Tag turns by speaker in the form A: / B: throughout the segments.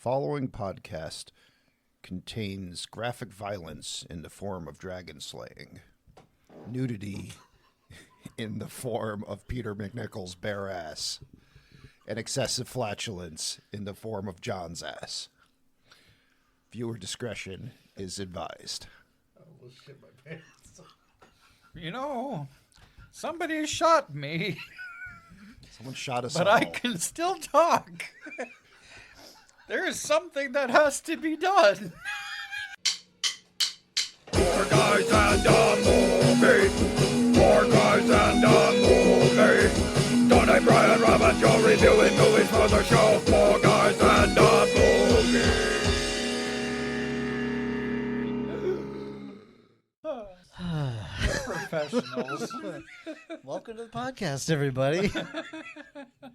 A: following podcast contains graphic violence in the form of dragon slaying, nudity in the form of Peter McNichol's bare ass, and excessive flatulence in the form of John's ass. Viewer discretion is advised.
B: I almost shit my pants.
C: You know, somebody shot me,
A: Someone shot us
C: but
A: all.
C: I can still talk. There is something that has to be done.
D: Four guys and a movie. Four guys and a movie. Donnie, Brian, Rob, and Joe reviewing movies for the show. Four guys and a movie.
C: Professionals.
E: Welcome to the podcast, everybody.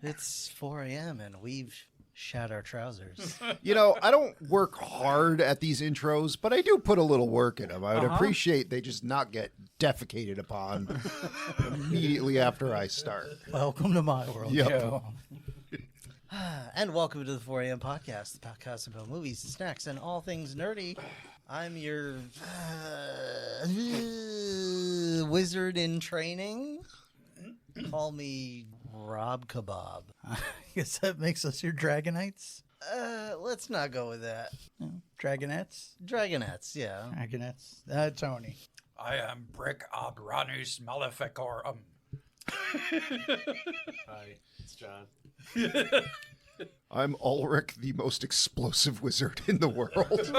E: It's 4 a.m. and we've shat our trousers.
A: You know, I don't work hard at these intros, but I do put a little work in them. I would appreciate they just not get defecated upon immediately after I start.
E: Welcome to my world,
A: Yep.
E: Joe. And welcome to the 4 a.m. podcast, the podcast about movies, snacks, and all things nerdy. I'm your wizard in training. Call me Rob Kebab.
F: I guess that makes us your Dragonites.
E: Let's not go with that.
F: Dragonettes?
E: Dragonettes, yeah.
F: Dragonettes. Tony.
C: I am Brick Agranis Maleficorum.
B: Hi, it's John.
A: I'm Ulrich, the most explosive wizard in the world,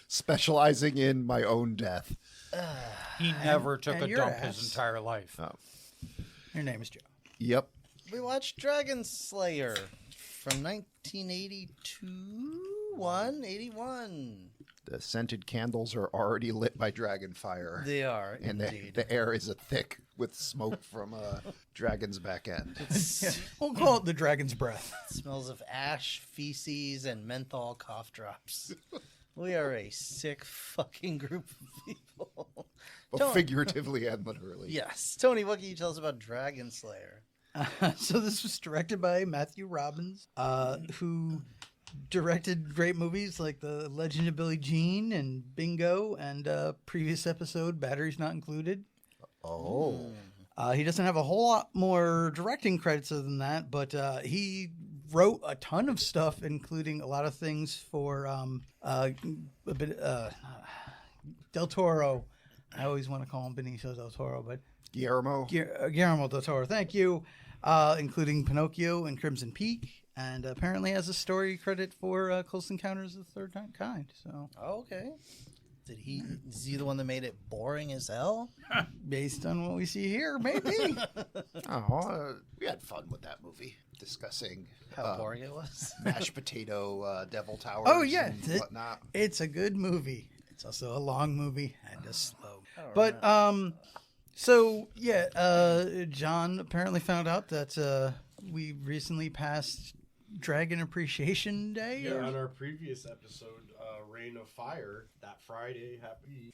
A: specializing in my own death.
C: He never took
F: and
C: a
F: your
C: dump
F: ass.
C: his entire life.
F: Your name is Joe.
A: Yep.
E: We watched Dragonslayer from 1982, 81.
A: The scented candles are already lit by dragon fire.
E: They are,
A: And
E: indeed.
A: the air is thick with smoke from a dragon's back end.
F: Yeah, we'll call it the Dragon's Breath.
E: Smells of ash, feces, and menthol cough drops. We are a sick fucking group of people.
A: Both figuratively and literally.
E: Yes. Tony, what can you tell us about Dragonslayer?
F: So this was directed by Matthew Robbins, who directed great movies like The Legend of Billie Jean and Bingo and previous episode, Batteries Not Included.
A: Oh.
F: He doesn't have a whole lot more directing credits other than that, but he wrote a ton of stuff, including a lot of things for Del Toro. I always want to call him Benicio del Toro, but
A: Guillermo.
F: Guillermo del Toro, thank you, including Pinocchio and Crimson Peak, and apparently has a story credit for Close Encounters of the Third Kind. So,
E: Okay. Is he the one that made it boring as hell?
F: based on what we see here, maybe.
A: We had fun with that movie, discussing
E: How boring it was?
A: mashed potato Devil Towers
F: Oh, yeah.
A: and whatnot.
F: It's a good movie. It's also a long movie and a slow.
E: But
F: John apparently found out that we recently passed Dragon Appreciation Day.
B: Yeah, on our previous episode, Reign of Fire, that Friday, happy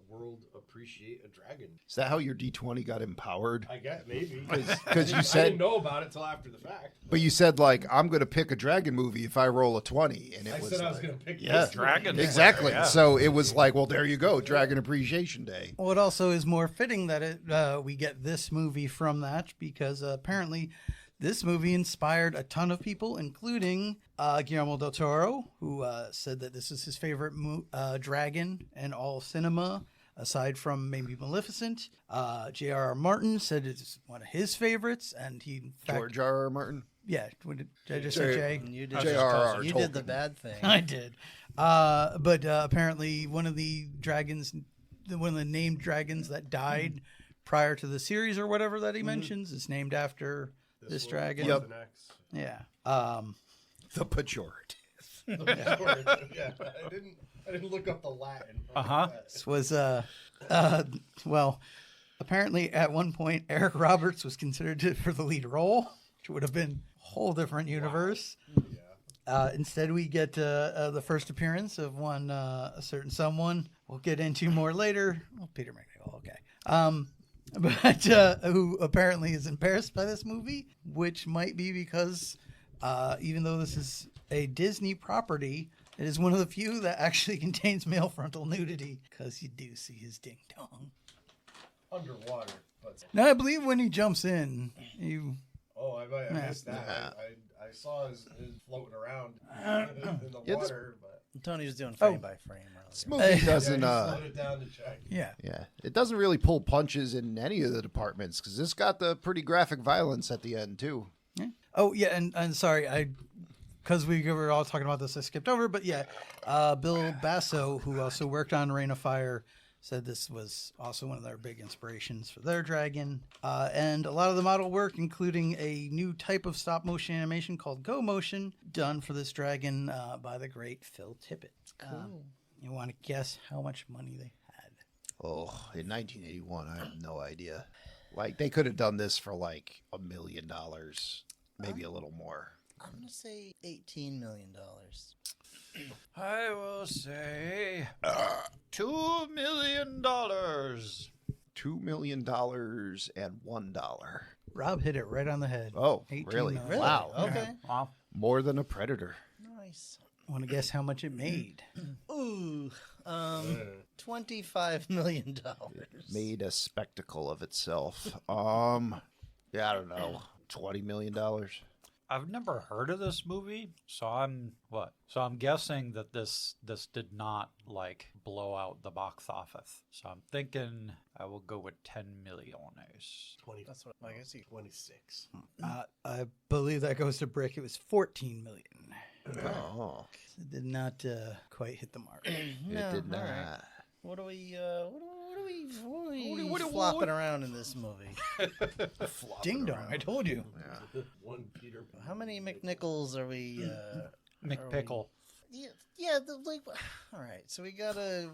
B: World Appreciate a Dragon.
A: Is that how your D20 got empowered?
B: I guess, maybe.
A: Because you
B: I
A: said,
B: didn't know about it till after the fact.
A: but you said like, I'm going to pick a dragon movie if I roll a 20, and it
B: I
A: was
B: said I was
A: like-
B: going to pick
A: yeah,
B: this
C: Dragon.
B: movie.
A: exactly.
C: Yeah.
A: So it was like, well, there you go, Dragon Appreciation Day.
F: Well, it also is more fitting that we get this movie from that because apparently this movie inspired a ton of people, including Guillermo del Toro, who said that this is his favorite dragon in all cinema, aside from maybe Maleficent. J.R.R. Martin said it's one of his favorites, and he, in fact,
A: George R.R. Martin.
F: yeah, did I just say Jay?
E: You did,
A: J.R.R.
E: you did the bad thing.
F: I did. But apparently one of the named dragons that died prior to the series or whatever that he mentions is named after this
B: one,
F: dragon.
A: Yep.
B: The next.
F: Yeah.
A: The pejorative.
B: Yeah, I didn't look up the Latin.
F: This was well, apparently at one point Eric Roberts was considered for the lead role, which would have been a whole different universe. Instead, we get the first appearance of one a certain someone we'll get into more later. Well, Peter McNichol, okay. But who apparently is embarrassed by this movie, which might be because even though this is a Disney property. It is one of the few that actually contains male frontal nudity, because you do see his ding dong.
B: Underwater. But...
F: Now, I believe when he jumps in, you...
B: Oh, I missed that.
A: Yeah.
B: I saw his floating around in the
A: Yeah,
B: water, but
E: Tony was doing frame by frame
A: This
E: earlier.
A: movie doesn't.
B: yeah, he slowed it down to check.
F: Yeah.
A: Yeah, it doesn't really pull punches in any of the departments because this got the pretty graphic violence at the end too.
F: Yeah. Oh, yeah, and sorry, because we were all talking about this, I skipped over, but yeah, Bill Basso, who also worked on Reign of Fire, said this was also one of their big inspirations for their dragon. And a lot of the model work, including a new type of stop motion animation called Go Motion, done for this dragon by the great Phil Tippett. Cool. You want to guess how much money they had?
A: Oh, in 1981, I have no idea. Like they could have done this for like $1 million, maybe a little more.
E: I'm going to say $18 million.
C: I will say $2 million.
A: $2 million and $1.
F: Rob hit it right on the head.
A: Oh,
F: 18
A: really?
F: million.
E: Really?
A: Wow.
E: Okay.
C: Wow.
A: More than a predator.
E: Nice.
F: Want to guess how much it made?
E: Ooh, $25 million.
A: Made a spectacle of itself. Yeah, I don't know. $20 million.
C: I've never heard of this movie, so I'm guessing that this did not like blow out the box office. So I'm thinking I will go with 10 million.
B: 20.
E: That's what I guess.
B: 26.
F: I believe that goes to Brick. It was 14 million.
A: Oh,
F: It did not quite hit the mark.
A: it did not.
E: right. What are we flopping around in this movie?
F: Ding dong! I told you.
B: One Peter.
E: How many McNichols are we?
C: McPickle.
E: Yeah. All right. So we got a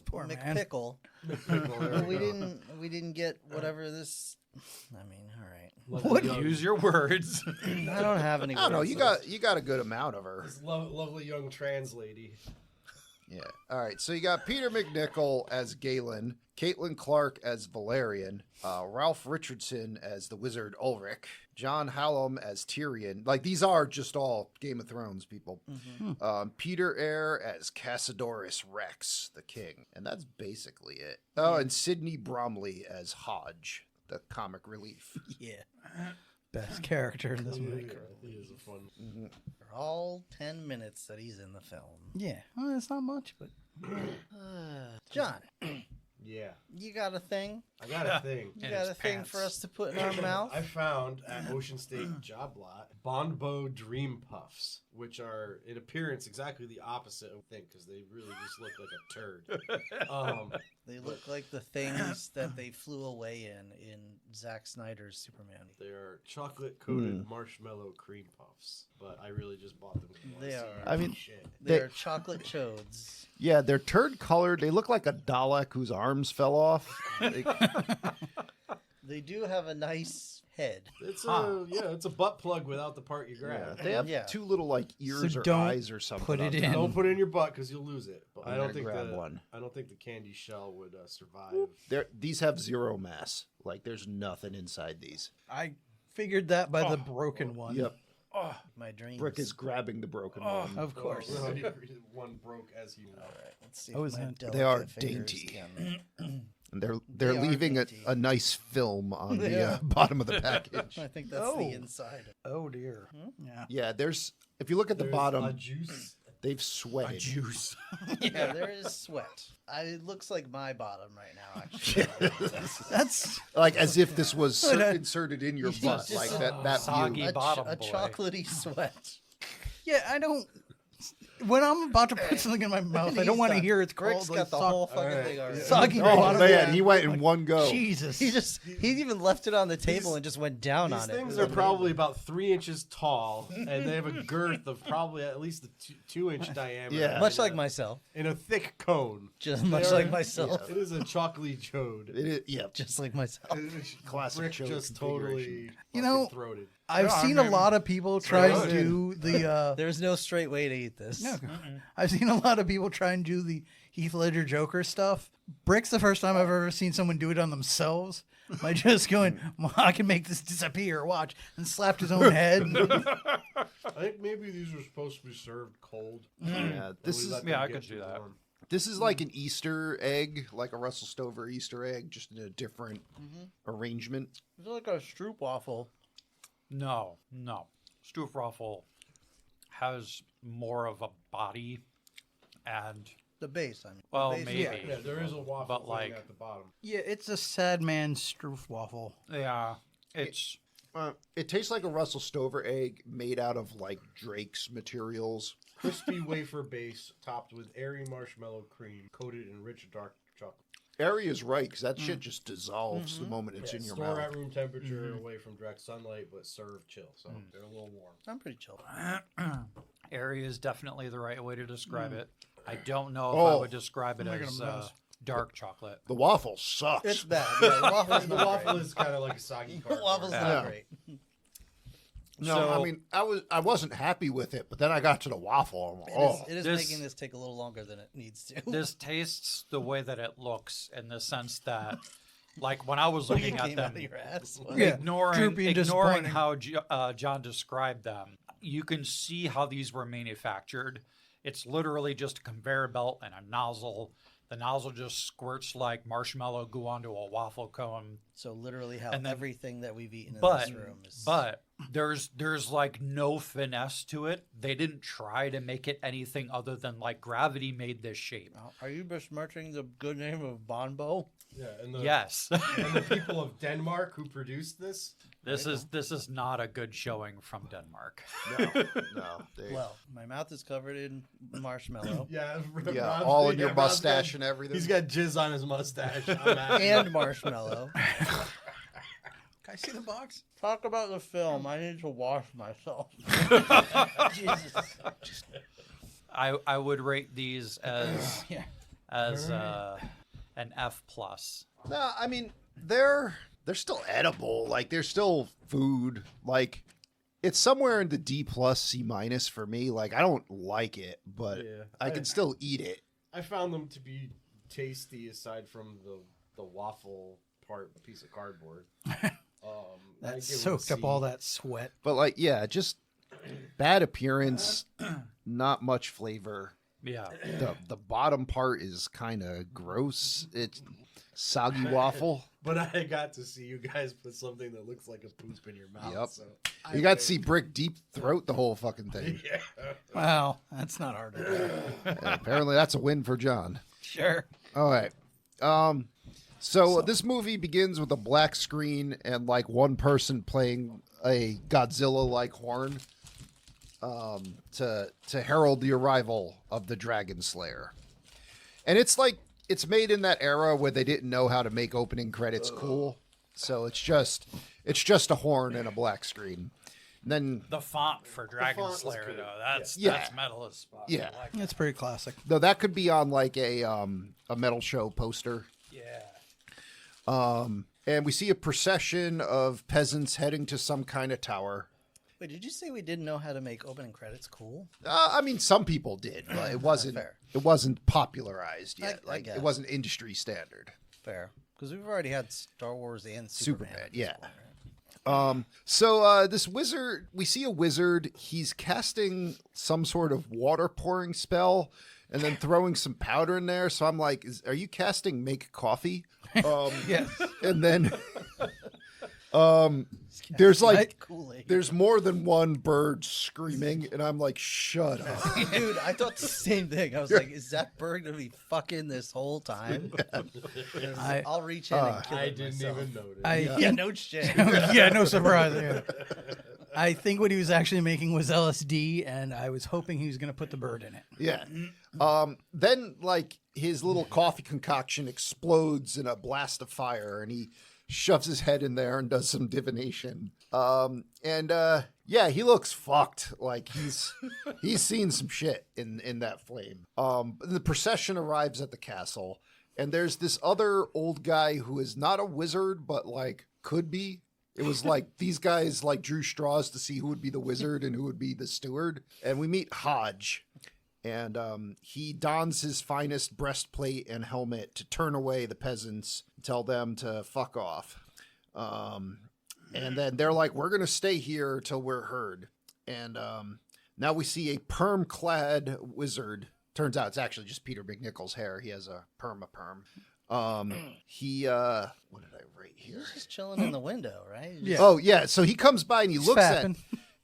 F: Poor man.
E: McPickle. But we didn't get whatever this. I mean, all right.
F: What?
C: Use your words.
E: I don't have any.
A: I don't know.
E: words.
A: You got a good amount of her.
B: This lovely young trans lady.
A: Yeah. All right. So you got Peter McNichol as Galen, Caitlin Clark as Valerian, Ralph Richardson as the wizard Ulrich, John Hallam as Tyrion. Like these are just all Game of Thrones people.
E: Mm-hmm.
A: Peter Eyre as Cassidorus Rex, the king, and that's basically it. Oh, and Sidney Bromley as Hodge, the comic relief.
F: Yeah. Best character in this movie.
B: He is a fun.
E: For all 10 minutes that he's in the film.
F: Yeah. Well, it's not much, but
E: John,
B: Yeah,
E: you got a thing?
B: I got a thing.
E: You
C: In
E: got
C: his
E: a thing
C: pants.
E: for us to put in our mouth?
B: I found at Ocean State Job Lot Bonbo Dream Puffs, which are in appearance exactly the opposite of thing because they really just look like a turd.
E: They look like the things that they flew away in Zack Snyder's Superman.
B: They are chocolate coated marshmallow cream puffs, but I really just bought them. 'cause I wanna
E: They
B: see
E: are.
B: how
A: I mean,
B: shit.
E: They're chocolate chodes.
A: Yeah, they're turd colored. They look like a Dalek whose arms fell off.
E: They do have a nice head.
B: It's a butt plug without the part you grab.
A: They have
E: Yeah.
A: two little like ears
F: So
A: or
F: don't
A: eyes or something.
F: put it
A: on
F: in.
A: top.
B: Don't put it in your butt because you'll lose it. But
A: I'm
B: I don't
A: gonna
B: think
A: grab one.
B: I don't think the candy shell would survive.
A: These have zero mass. Like there's nothing inside these.
F: I figured that by the broken one.
A: Yep.
E: My dreams.
A: Brick is grabbing the broken one.
F: Of course.
B: One broke as he went.
E: All right, let's see.
F: Oh,
E: if
F: is
E: my
F: it?
A: They are
E: delicate fingers
A: dainty.
E: can-
A: And they're
E: They are
A: leaving
E: dainty.
A: a nice film on the
E: Yeah.
A: bottom of the package.
E: I think that's
F: Oh.
E: the inside.
F: Oh dear. Yeah.
A: Yeah, there's if you look at the
B: There's
A: bottom,
B: a juice.
A: they've sweated.
C: Juice.
E: Yeah, there is sweat. It looks like my bottom right now, actually.
F: That's
A: Like as if this was inserted in your butt,
E: Just
A: like that
C: soggy.
A: view.
C: Bottom
E: a
C: boy.
E: chocolatey sweat.
F: yeah. I don't. When I'm about to put something in my mouth, I don't want to hear it's
E: Brick's
F: called
E: got the
F: like,
E: whole fucking
B: Alright.
E: thing already.
F: soggy
A: Oh
F: bottom.
A: man, he went in one go.
F: Jesus.
E: He even left it on the table and just went down
B: These
E: on
B: things
E: it.
B: are probably about 3 inches tall, and they have a girth of probably at least a 2-inch diameter.
A: Yeah.
E: much like myself.
B: in a thick cone.
E: Just much
B: They are-
E: like myself.
B: It is a chocolate chode.
A: It is, yeah,
E: Just like myself.
A: classic
B: Rick
A: show
B: just
A: configuration.
B: totally
F: You know-
B: fucking throated.
F: I've
C: Yeah, I
F: seen a
C: mean,
F: lot of people try and
B: good.
F: do the.
E: There's no straight way to eat this.
F: No, I've seen a lot of people try and do the Heath Ledger Joker stuff. Brick's the first time I've ever seen someone do it on themselves by just going, well, I can make this disappear, watch, and slapped his own head.
B: I think maybe these were supposed to be served cold.
A: Yeah, this is
C: Yeah, I could do that.
A: This is like an Easter egg, like a Russell Stover Easter egg, just in a different arrangement.
E: It's like a stroopwafel.
C: No. Stroopwafel has more of a body, and
E: The base, I mean.
C: well,
E: The base-
C: maybe.
B: Yeah, there is a waffle
C: But,
B: thing
C: like-
B: at the bottom.
F: Yeah, it's a sad man stroofwaffle.
C: Yeah, it's
A: It tastes like a Russell Stover egg made out of like Drake's materials.
B: Crispy wafer base topped with airy marshmallow cream coated in rich dark chocolate.
A: Ari is right, because that shit just dissolves the moment it's in your
B: Store
A: mouth.
B: at room temperature away from direct sunlight, but serve chill. So they're a little warm.
E: I'm pretty chill.
C: airy is definitely the right way to describe it. I don't know if I
A: Oh.
C: would describe it
F: making
C: as
F: a mess.
C: dark chocolate.
A: The waffle sucks.
E: It's bad. Yeah, the waffle's
B: The
E: not
B: waffle
E: great.
B: is kind of like a soggy
E: The
B: cardboard.
E: waffle's
A: Yeah.
E: not great.
A: No,
C: So-
A: I mean, I wasn't happy with it, but then I got to the waffle. I'm like,
E: It is
C: This-
E: making this take a little longer than it needs to.
C: This tastes the way that it looks, in the sense that, like, when I was
E: It
C: looking at
E: came out
C: them,
E: of your ass.
F: Yeah,
C: ignoring
F: droopy and
C: ignoring
F: disappointing.
C: how John described them, you can see how these were manufactured. It's literally just a conveyor belt and a nozzle. The nozzle just squirts like marshmallow goo onto a waffle cone.
E: So literally how
C: And then-
E: everything that we've eaten in
C: But
E: this room is...
C: there's like no finesse to it. They didn't try to make it anything other than like gravity made this shape.
E: Are you besmirching the good name of Bonbo?
B: Yeah, and the,
C: Yes.
B: and the people of Denmark who produced this.
C: This is not a good showing from Denmark.
A: no.
E: Well, my mouth is covered in marshmallow
B: Yeah,
A: Yeah,
B: Ron's-
A: all in your
B: Ron's
A: mustache
B: got-
A: and everything.
B: He's got jizz on his mustache. I'm happy.
E: and marshmallow.
F: Can I see the box?
E: Talk about the film. I need to wash myself.
F: Jesus.
C: I would rate these as
F: Yeah.
C: an F plus.
A: No, I mean they're still edible. Like they're still food. Like it's somewhere in the D plus C minus for me. Like I don't like it, but
B: Yeah.
A: I can still eat it.
B: I found them to be tasty aside from the waffle part, a piece of cardboard. I
F: That
B: give it a
F: soaked up
B: C.
F: all that sweat.
A: But like, yeah, just bad appearance, not much flavor.
C: Yeah.
A: The bottom part is kind of gross. It's soggy waffle.
B: But I got to see you guys put something that looks like a poop in your mouth.
A: Yep.
B: So
A: You got to see Brick deep throat the whole fucking thing.
B: yeah.
F: Wow, that's not hard to do.
A: And apparently, that's a win for John.
F: Sure.
A: All right. So this movie begins with a black screen and like one person playing a Godzilla-like horn to herald the arrival of the Dragonslayer. And it's like it's made in that era where they didn't know how to make opening credits cool. So it's just a horn and a black screen. And then
C: The font for
B: font was
C: Dragonslayer,
B: good.
C: though, that's
A: Yeah.
C: metal as fuck.
A: Yeah.
C: I like
F: That's pretty classic.
A: though that could be on like a metal show poster.
C: yeah.
A: And we see a procession of peasants heading to some kind of tower.
E: Wait, did you say we didn't know how to make opening credits cool?
A: I mean, some people did, but it wasn't.
E: Fair.
A: It wasn't popularized yet.
E: I
A: Like
E: guess.
A: it wasn't industry standard.
E: Fair. Because we've already had Star Wars and
A: Superman,
E: Superman. at this
A: yeah.
E: point, right?
A: So this wizard, we see a wizard. He's casting some sort of water pouring spell, and then throwing some powder in there. So I'm like, are you casting make coffee?
F: Yes.
A: And then there's like
E: Kool-Aid.
A: there's more than one bird screaming, and I'm like, shut up.
E: Dude, I thought the same thing. I was like, is that bird going to be fucking this whole time? I'll reach in and kill
B: I
E: it
B: didn't
E: myself.
B: even notice.
E: Yeah, no shit.
F: Yeah, no surprise there. I think what he was actually making was LSD, and I was hoping he was going to put the bird in it.
A: Yeah. Then like his little coffee concoction explodes in a blast of fire, and he shoves his head in there and does some divination. Yeah, he looks fucked. Like he's seen some shit in that flame. The procession arrives at the castle, and there's this other old guy who is not a wizard, but like could be. It was like these guys like drew straws to see who would be the wizard and who would be the steward. And we meet Hodge. And he dons his finest breastplate and helmet to turn away the peasants, tell them to fuck off. And then they're like, we're going to stay here till we're heard. And now we see a perm-clad wizard. Turns out it's actually just Peter McNichol's hair. He has a perm-a-perm. What did I write here?
E: He's just chilling in the window, right?
F: Yeah.
A: Oh, yeah. So he comes by and he looks
F: fapping.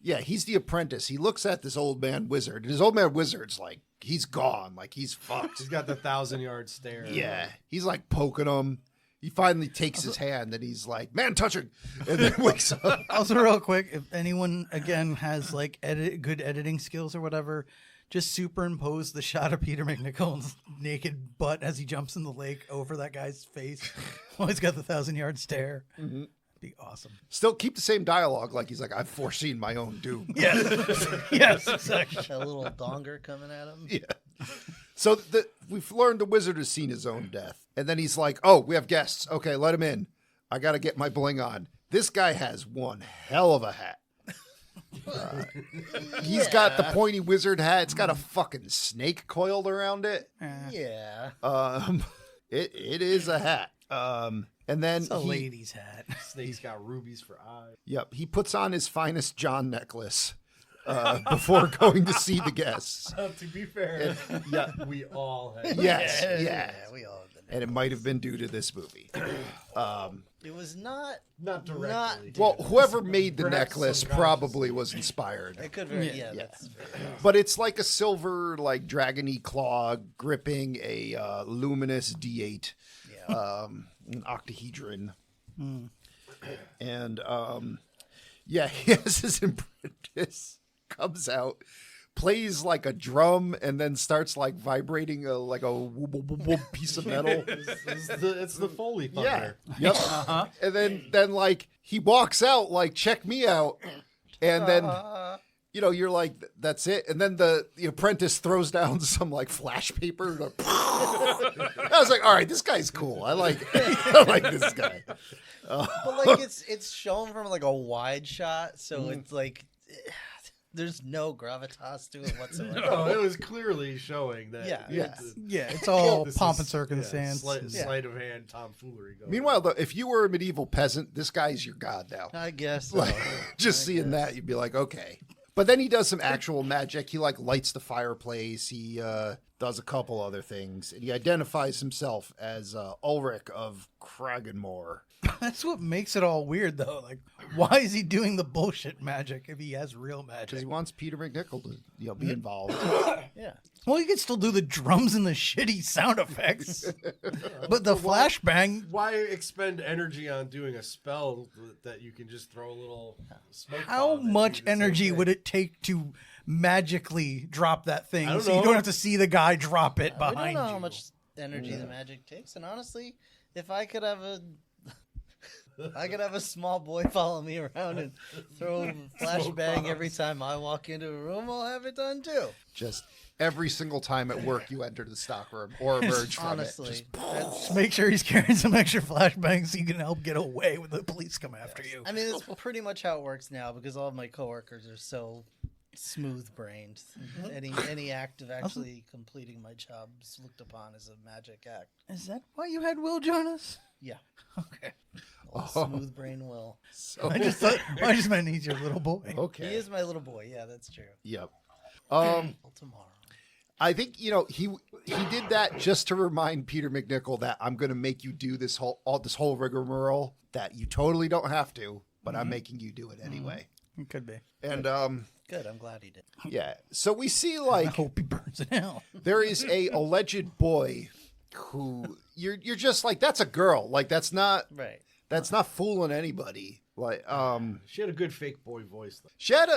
A: Yeah, he's the apprentice. He looks at this old man wizard. And his old man wizard's like, he's gone. Like, he's fucked.
B: He's got the 1,000-yard stare.
A: Yeah. He's like poking him. He finally takes his hand and he's like, man touching. And then wakes up.
F: Also, real quick, if anyone, again, has like good editing skills or whatever, just superimpose the shot of Peter McNichol's naked butt as he jumps in the lake over that guy's face while he's got the 1,000-yard stare. Mm-hmm. Be awesome.
A: Still keep the same dialogue. Like he's like, I've foreseen my own doom.
F: Yes. Yes, exactly.
E: A little donger coming at him.
A: Yeah. So we've learned the wizard has seen his own death. And then he's like, oh, we have guests. Okay, let him in. I got to get my bling on. This guy has one hell of a hat. He's got the pointy wizard hat. It's got a fucking snake coiled around it.
E: Yeah.
A: It is a hat. And then
F: It's a lady's hat.
B: Snake's got rubies for eyes.
A: Yep, he puts on his finest John necklace before going to see the guests.
B: To be fair, we all had.
A: Yes, yeah.
E: Yeah, we all have been.
A: And it might have been due to this movie.
E: It was not.
B: Not directly.
E: Not-
A: Well, whoever made the
B: Perhaps
A: necklace
B: subconsciously.
A: probably was inspired.
E: It could very.
F: Yeah.
E: Yeah, that's fair.
A: But it's like a silver, like dragony claw gripping a luminous D8,
E: Yeah.
A: an octahedron. And yeah, he has his apprentice comes out, plays like a drum, and then starts like vibrating like a whoop, whoop, whoop, whoop piece of metal.
B: It's the Foley
A: Yeah.
B: thunder.
A: Yep. And then like he walks out like, check me out. And then you're like, that's it. And then the apprentice throws down some like flash paper. I was like, all right, this guy's cool. I like this guy.
E: But like it's shown from like a wide shot, so it's like there's no gravitas to it whatsoever.
B: No, it was clearly showing that.
E: Yeah.
A: Yeah.
F: Yeah, it's all
B: This
F: pomp
B: is-
F: and circumstance.
B: Sleight of hand tomfoolery going.
A: Meanwhile, though, if you were a medieval peasant, this guy's your god now.
E: I guess.
A: Like,
E: so.
A: just seeing that, you'd be like, okay. But then he does some actual magic. He like lights the fireplace. He does a couple other things, and he identifies himself as Ulrich of Kragenmoor.
F: That's what makes it all weird, though. Like, why is he doing the bullshit magic if he has real
A: Because
F: magic?
A: he wants Peter McNichol to be involved.
E: Yeah.
F: Well, you can still do the drums and the shitty sound effects, but the flashbang.
B: Why expend energy on doing a spell that you can just throw a little smoke?
F: How
B: bomb at
F: much
B: you the same
F: energy
B: thing?
F: would it take to magically drop that thing,
B: I don't
F: so you
B: know.
F: don't have to see the guy drop it
E: We don't
F: behind
E: know
F: you?
E: how much energy the magic takes, and honestly, if I could have a small boy follow me around and throw a flashbang every time I walk into a room, I'll have it done too.
A: Just every single time at work you enter the stockroom or emerge from
E: Honestly,
A: it. Just,
E: that's-
F: Just make sure he's carrying some extra flashbangs so you can help get away when the police come after you.
E: I mean, it's pretty much how it works now because all of my coworkers are so smooth-brained. Any act of actually completing my job is looked upon as a magic act.
F: Is that why you had Will join us?
E: Yeah,
F: Okay.
E: smooth brain will.
A: so,
F: I just meant he's your little boy.
A: okay.
E: He is my little boy. Yeah, that's true.
A: Yep.
E: Well, tomorrow.
A: I think he did that just to remind Peter McNichol that I'm going to make you do this whole rigmarole that you totally don't have to, but I'm making you do it anyway.
F: It could be.
A: And
E: Good. I'm glad he did.
A: yeah, so we see
F: I
A: like
F: hope he burns in hell.
A: there is a alleged boy who you're just like, that's a girl, like that's not
E: Right.
A: fooling anybody. Like
B: She had a good fake boy voice, though.
A: she had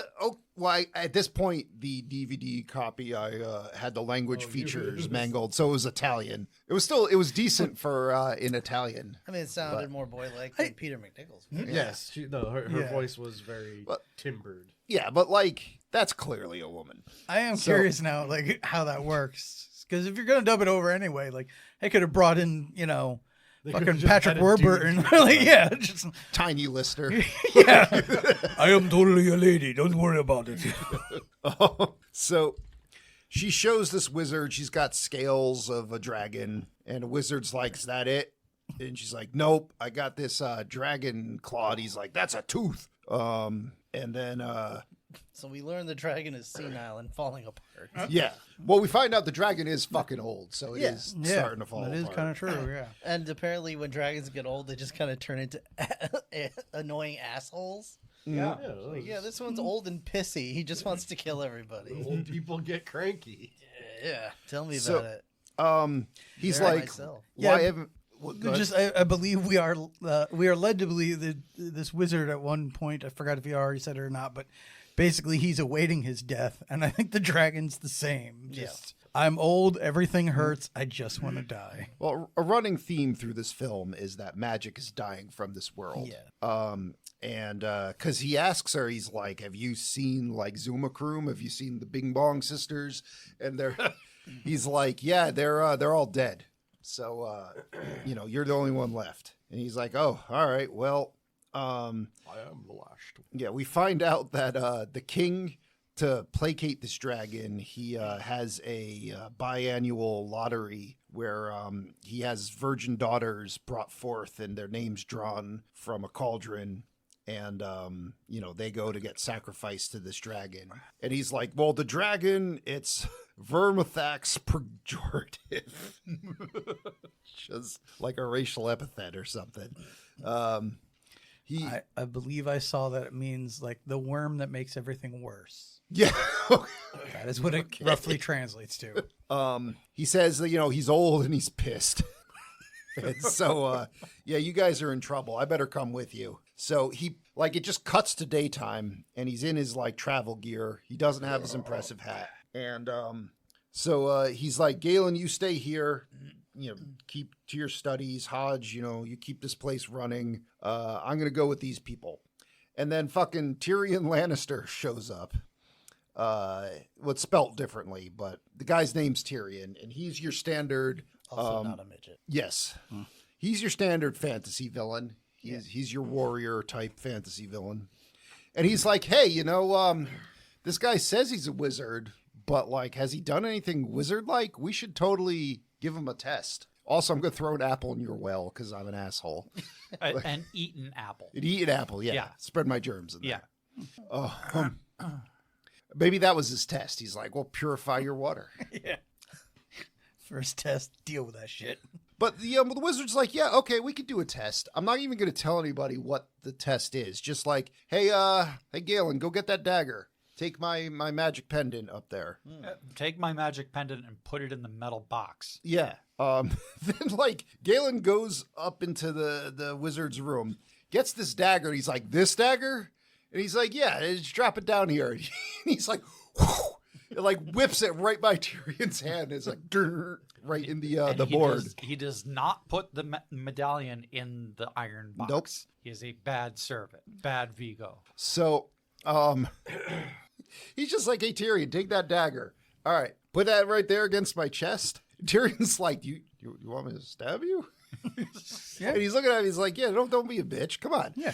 A: at this point the DVD copy I had the language features mangled, so it was Italian. It was decent for in Italian.
E: I mean, it sounded more boy-like than Peter McNichol's.
B: Yes, her
F: Yeah.
B: voice was very
A: But-
B: timbered.
A: Yeah, but like that's clearly a woman.
F: I am curious now, like how that works. Because if you're gonna dub it over anyway, like they could have brought in,
B: They could've
F: fucking
B: just
F: Patrick
B: had a
F: Warburton.
B: dude.
F: Like, yeah, just
A: Tiny Lister.
F: yeah. I am totally a lady. Don't worry about it.
A: So she shows this wizard, she's got scales of a dragon, and the wizard's like, is that it? And she's like, nope, I got this dragon claw. And he's like, that's a tooth. And then,
E: So we learn the dragon is senile and falling apart.
A: yeah. Well, we find out the dragon is fucking old, so it
E: Yeah.
A: is starting to fall
F: That
A: apart.
F: is kind of true. Yeah.
E: And apparently, when dragons get old, they just kind of turn into annoying assholes.
B: Yeah,
E: Like, yeah, this one's old and pissy. He just wants to kill everybody.
B: old people get cranky.
E: Yeah, tell me
A: So,
E: about it.
A: He's
E: There
A: like,
E: myself.
A: why
F: Yeah,
A: haven't... What, go ahead.
F: Just, I believe we are led to believe that this wizard at one point, I forgot if he already said it or not, but basically he's awaiting his death, and I think the dragon's the same. Just, I'm old, everything hurts, I just want to die.
A: Well, a running theme through this film is that magic is dying from this world.
E: Yeah.
A: And because he asks her, he's like, have you seen like Zuma Kroom? Have you seen the Bing Bong sisters? And he's like, yeah, they're all dead. So, you're the only one left. And he's like, oh, all right, well,
B: I am the last.
A: yeah, we find out that the king, to placate this dragon, he has a biannual lottery where he has virgin daughters brought forth and their names drawn from a cauldron. And, they go to get sacrificed to this dragon. And he's like, well, the dragon, it's Vermithax pejorative. Just like a racial epithet or something.
F: I believe I saw that it means like the worm that makes everything worse.
A: Yeah.
F: That is what it roughly translates to.
A: He says that, he's old and he's pissed. And so, you guys are in trouble. I better come with you. So it just cuts to daytime and he's in his like travel gear. He doesn't have his impressive hat. And, he's like, Galen, you stay here, keep to your studies. Hodge, you keep this place running. I'm going to go with these people. And then fucking Tyrion Lannister shows up. It's spelt differently, but the guy's name's Tyrion and he's your standard.
E: Also not a midget.
A: Yes. He's your standard fantasy villain. He's your warrior type fantasy villain. And he's like, hey, this guy says he's a wizard, but like, has he done anything wizard-like? We should totally give him a test. Also, I'm going to throw an apple in your well because I'm an asshole.
C: An eaten apple.
A: An eat an apple, yeah.
C: Yeah.
A: Spread my germs in there.
C: Yeah.
A: Maybe that was his test. He's like, well, purify your water.
F: Yeah. First test, deal with that shit.
A: But the wizard's like, yeah, okay, we could do a test. I'm not even going to tell anybody what the test is. Just like, hey, Galen, go get that dagger. Take my magic pendant up there.
C: Take my magic pendant and put it in the metal box.
A: Yeah. Then like Galen goes up into the wizard's room, gets this dagger, and he's like, this dagger? And he's like, yeah, just drop it down here. And he's like, whoo! It like whips it right by Tyrion's hand. It's like right in the board.
C: He does not put the medallion in the iron box.
A: Nope.
C: He is a bad servant. Bad Vigo.
A: So, he's just like, hey, Tyrion, take that dagger. All right, put that right there against my chest. Tyrion's like, you want me to stab you?
F: Yeah.
A: And he's looking at him. He's like, yeah, don't be a bitch. Come on.
F: Yeah.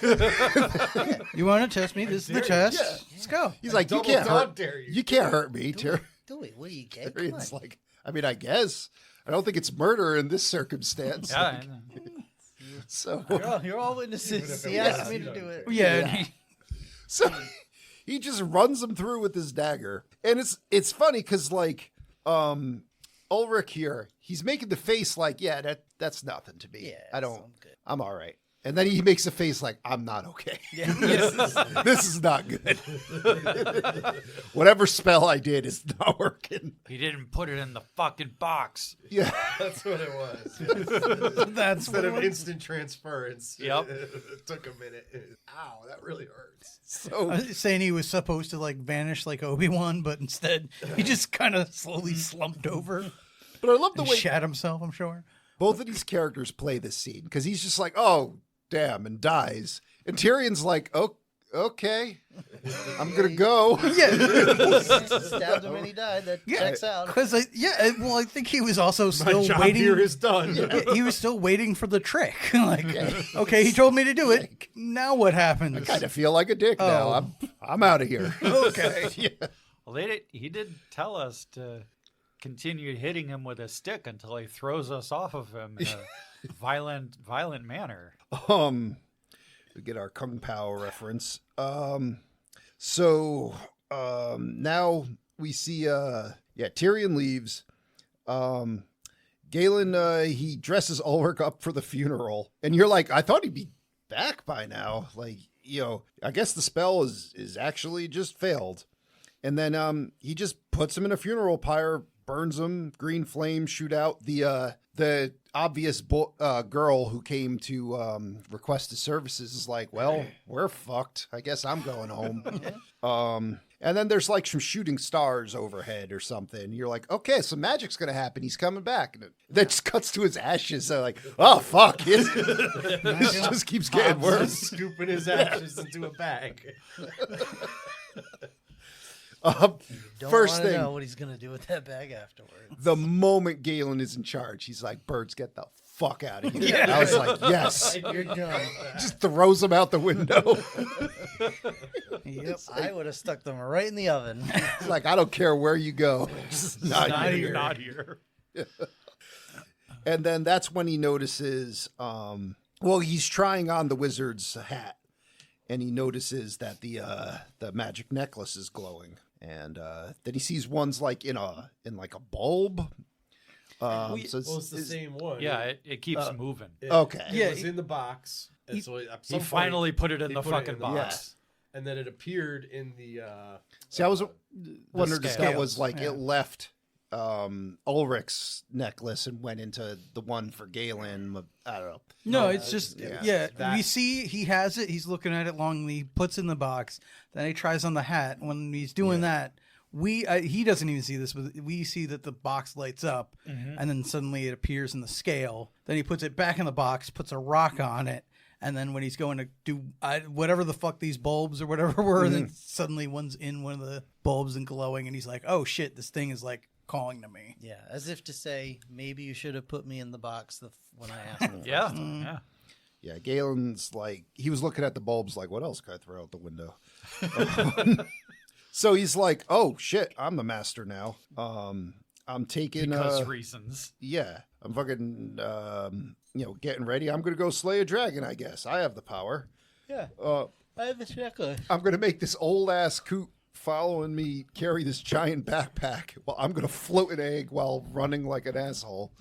F: You want to test me? This is the test.
A: Yeah.
F: Let's go.
A: He's like, you
B: Double
A: can't
B: dog
A: hurt.
B: dare you.
A: You can't hurt me, Tyrion.
E: Do it. What are you, gay? Come on.
A: Tyrion's like, I mean, I guess. I don't think it's murder in this circumstance.
C: Yeah.
A: Like, so,
E: You're all witnesses.
B: if
E: He
B: it
E: asked
B: was,
E: me
B: you
E: to
B: know,
E: do it.
F: Yeah.
A: so he just runs him through with his dagger, and it's funny because like, Ulrich here, he's making the face like, yeah, that's nothing to me.
E: Yeah,
A: I don't.
E: sounds good.
A: I'm all right. And then he makes a face like, I'm not okay.
E: Yeah.
A: This is not good. Whatever spell I did is not working.
C: He didn't put it in the fucking box.
A: Yeah.
B: That's what it was. Yes.
F: That's
B: Instead of
F: what-
B: instant transference.
C: Yep.
B: It took a minute. Ow, that really hurts.
A: So
F: I was saying he was supposed to like vanish like Obi-Wan, but instead he just kind of slowly slumped over
A: but I love the
F: and
A: way
F: shat himself, I'm sure.
A: both of these characters play this scene because he's just like, oh, damn, and dies. And Tyrion's like, oh, okay, I'm gonna go.
E: Stabbed him and he died. That checks out.
F: Because I think he was also
B: My
F: still
B: job
F: waiting.
B: here is done.
F: He was still waiting for the trick. Like, okay, he told me to do it. Now what happens?
A: I kind of feel like a dick now. I'm out of here.
F: Okay.
A: Yeah.
C: Well, he did tell us to continue hitting him with a stick until he throws us off of him in a violent manner.
A: We get our Kung Pao reference. So now we see Tyrion leaves. Galen he dresses Ulrich up for the funeral, and you're like, I thought he'd be back by now. Like, I guess the spell is actually just failed. And then he just puts him in a funeral pyre, burns him, green flames shoot out. The obvious girl who came to request his services is like, well, we're fucked. I guess I'm going home. And then there's like some shooting stars overhead or something. You're like, okay, some magic's going to happen. He's coming back. And that just cuts to his ashes. They're like, oh, fuck. This just keeps getting worse.
B: Scooping his ashes into a bag.
E: Don't
A: First
E: wanna
A: thing,
E: know what he's gonna do with that bag afterwards.
A: the moment Galen is in charge, he's like, birds, get the fuck out of here. And I was like, yes.
E: You're done.
A: Just throws him out the window.
E: Yep, I would have stuck them right in the oven.
A: It's like, I don't care where you go. Just not here.
C: Not here.
A: And then that's when he notices, he's trying on the wizard's hat, and he notices that the magic necklace is glowing, and then he sees one's like in a bulb. So
B: It's the same one.
C: Yeah, it keeps moving.
A: Okay.
B: It was in the box. And so at some
C: He finally
B: point,
C: put it in
B: he
C: the
B: put it
C: fucking
B: in the
C: box.
B: And then it appeared in the.
A: See, I was wondering if that
F: scales,
A: was like
F: yeah.
A: it left Ulrich's necklace and went into the one for Galen. I don't know.
F: No, it's just
B: that-
F: we see he has it. He's looking at it longly. He puts it in the box. Then he tries on the hat. When he's doing that, he doesn't even see this, but we see that the box lights up, and then suddenly it appears in the scale. Then he puts it back in the box, puts a rock on it, and then when he's going to do whatever the fuck these bulbs or whatever were, then suddenly one's in one of the bulbs and glowing, and he's like, "Oh shit, this thing is like calling to me."
E: Yeah, as if to say, maybe you should have put me in the box when I asked him.
C: Yeah, yeah.
A: Yeah, Galen's like, he was looking at the bulbs like, what else can I throw out the window? So he's like, oh shit, I'm the master now. I'm taking
C: Because reasons.
A: yeah, I'm fucking getting ready. I'm gonna go slay a dragon, I guess. I have the power.
E: Yeah,
A: Uh
E: I have the necklace.
A: I'm gonna make this old ass coot following me carry this giant backpack. Well, I'm gonna float an egg while running like an asshole.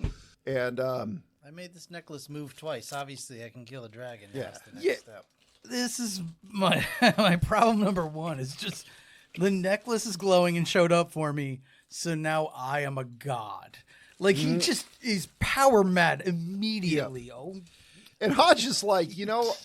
A: And
E: I made this necklace move twice. Obviously, I can kill a dragon.
A: Yeah.
E: That's the next
F: Yeah.
E: step.
F: This is my my problem number one is just the necklace is glowing and showed up for me, so now I am a god. Like he's power mad immediately. Oh,
A: And Hodge is like,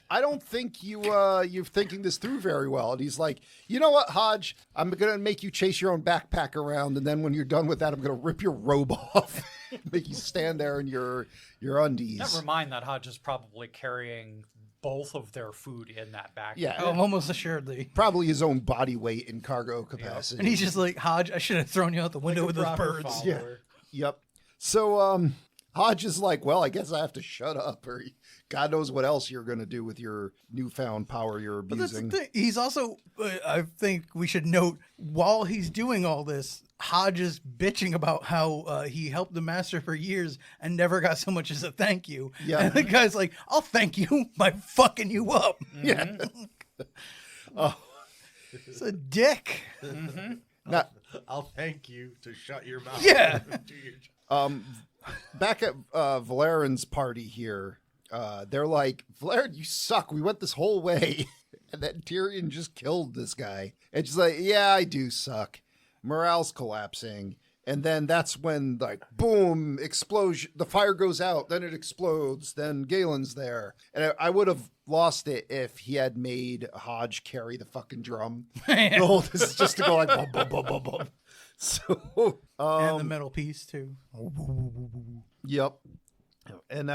A: I don't think you're thinking this through very well. And he's like, you know what, Hodge? I'm gonna make you chase your own backpack around, and then when you're done with that, I'm gonna rip your robe off, make you stand there in your undies.
C: Never mind that Hodge is probably carrying both of their food in that backpack.
A: Yeah,
F: oh, almost assuredly.
A: probably his own body weight in cargo capacity.
F: And he's just like, Hodge, I should have thrown you out the window with those
B: Proper
F: birds.
B: follower.
A: Yep. So Hodge is like, well, I guess I have to shut up, or God knows what else you're gonna do with your newfound power you're
F: But that's the
A: abusing.
F: thing. He's also, I think we should note, while he's doing all this, Hodge is bitching about how he helped the master for years and never got so much as a thank you.
A: Yeah.
F: And the guy's like, I'll thank you by fucking you up.
A: Yeah. Oh,
F: It's a dick.
A: not.
B: I'll thank you to shut your mouth.
F: Yeah.
B: Do your job.
A: Back at Valerian's party here, they're like, Valerian, you suck. We went this whole way. And then Tyrion just killed this guy. And she's like, yeah, I do suck. Morale's collapsing. And then that's when, like, boom, explosion. The fire goes out. Then it explodes. Then Galen's there. And I would have lost it if he had made Hodge carry the fucking drum. No, this is just to go like, bum, bum, bum, bum, bum. So,
F: And the metal piece, too.
A: yep. And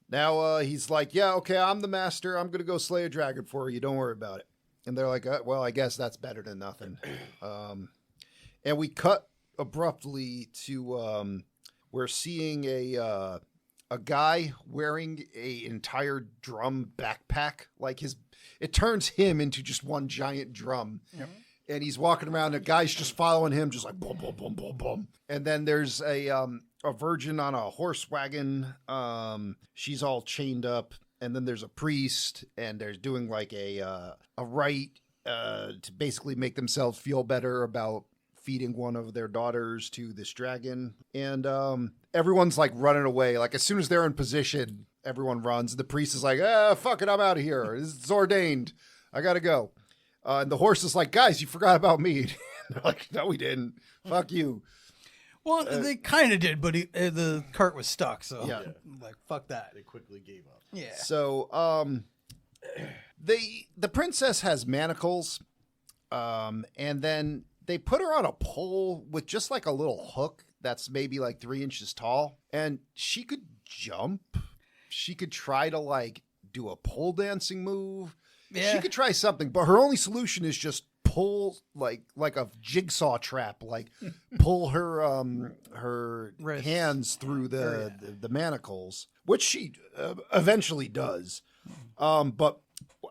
A: now he's like, yeah, okay, I'm the master. I'm going to go slay a dragon for you. Don't worry about it. And they're like, well, I guess that's better than nothing. And we cut abruptly to we're seeing a guy wearing a entire drum backpack. Like it turns him into just one giant drum. Yep. And he's walking around. The guy's just following him, just like boom, boom, boom, boom, boom. And then there's a virgin on a horse wagon. She's all chained up. And then there's a priest, and they're doing like a rite to basically make themselves feel better about feeding one of their daughters to this dragon. And everyone's like running away. Like as soon as they're in position, everyone runs. The priest is like, fuck it, I'm out of here. It's ordained. I gotta go. And the horse is like, guys, you forgot about me. They're like, no, we didn't. Fuck you.
F: Well, they kind of did, but the cart was stuck. So
A: Yeah.
F: like, fuck that.
B: They quickly gave up.
F: Yeah.
A: So the princess has manacles, and then they put her on a pole with just like a little hook that's maybe like 3 inches tall, and she could jump. She could try to like do a pole dancing move.
F: Yeah.
A: She could try something, but her only solution is just pull like a jigsaw trap, like pull her
F: Wrists.
A: hands through the manacles, which she eventually does. But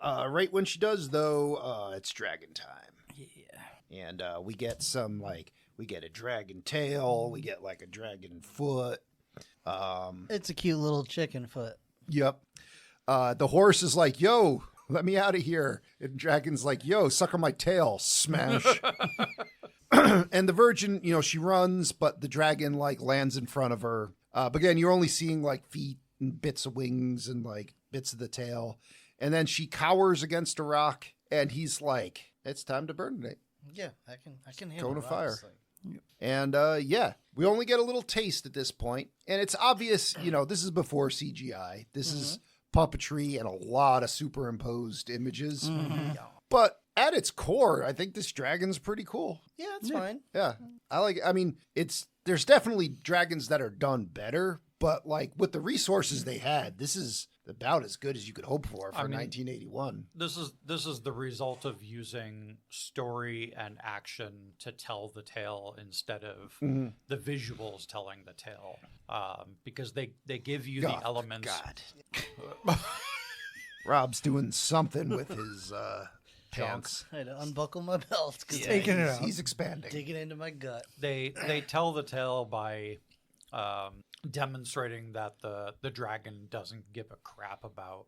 A: right when she does, though, it's dragon time. Yeah, and we get a dragon tail, we get like a dragon foot.
E: It's a cute little chicken foot.
A: Yep. The horse is like, yo, let me out of here. And Dragon's like, yo, suck on my tail. Smash. And the virgin, she runs, but the dragon like lands in front of her. But again, you're only seeing like feet and bits of wings and like bits of the tail. And then she cowers against a rock, and he's like, it's time to burn it.
E: Yeah, I can handle
A: Go to
E: rocks,
A: fire.
E: like-
A: And we only get a little taste at this point. And it's obvious, this is before CGI. This is puppetry and a lot of superimposed images. But at its core, I think this dragon's pretty cool.
E: Yeah, it's fine.
A: Yeah. There's definitely dragons that are done better, but like with the resources they had, this is about as good as you could hope for 1981.
C: This is the result of using story and action to tell the tale instead of the visuals telling the tale, because they give you the elements.
A: God. Rob's doing something with his pants.
E: I had to unbuckle my belt because
F: Taking it out.
A: He's expanding.
E: digging into my gut.
C: They tell the tale by demonstrating that the dragon doesn't give a crap about.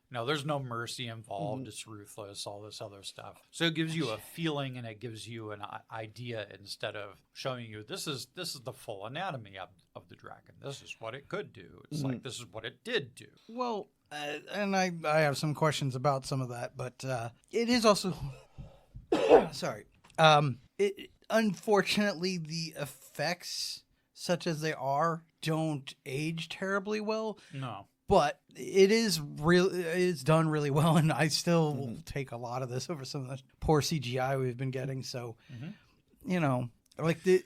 C: There's no mercy involved. It's ruthless, all this other stuff. So it gives you a feeling and it gives you an idea instead of showing you this is the full anatomy of the dragon. This is what it could do. It's like this is what it did do.
F: Well, and I have some questions about some of that, but it is also sorry. Unfortunately, the effects, such as they are, don't age terribly well.
C: No.
F: But it's done really well, and I still will take a lot of this over some of the poor CGI we've been getting. So, this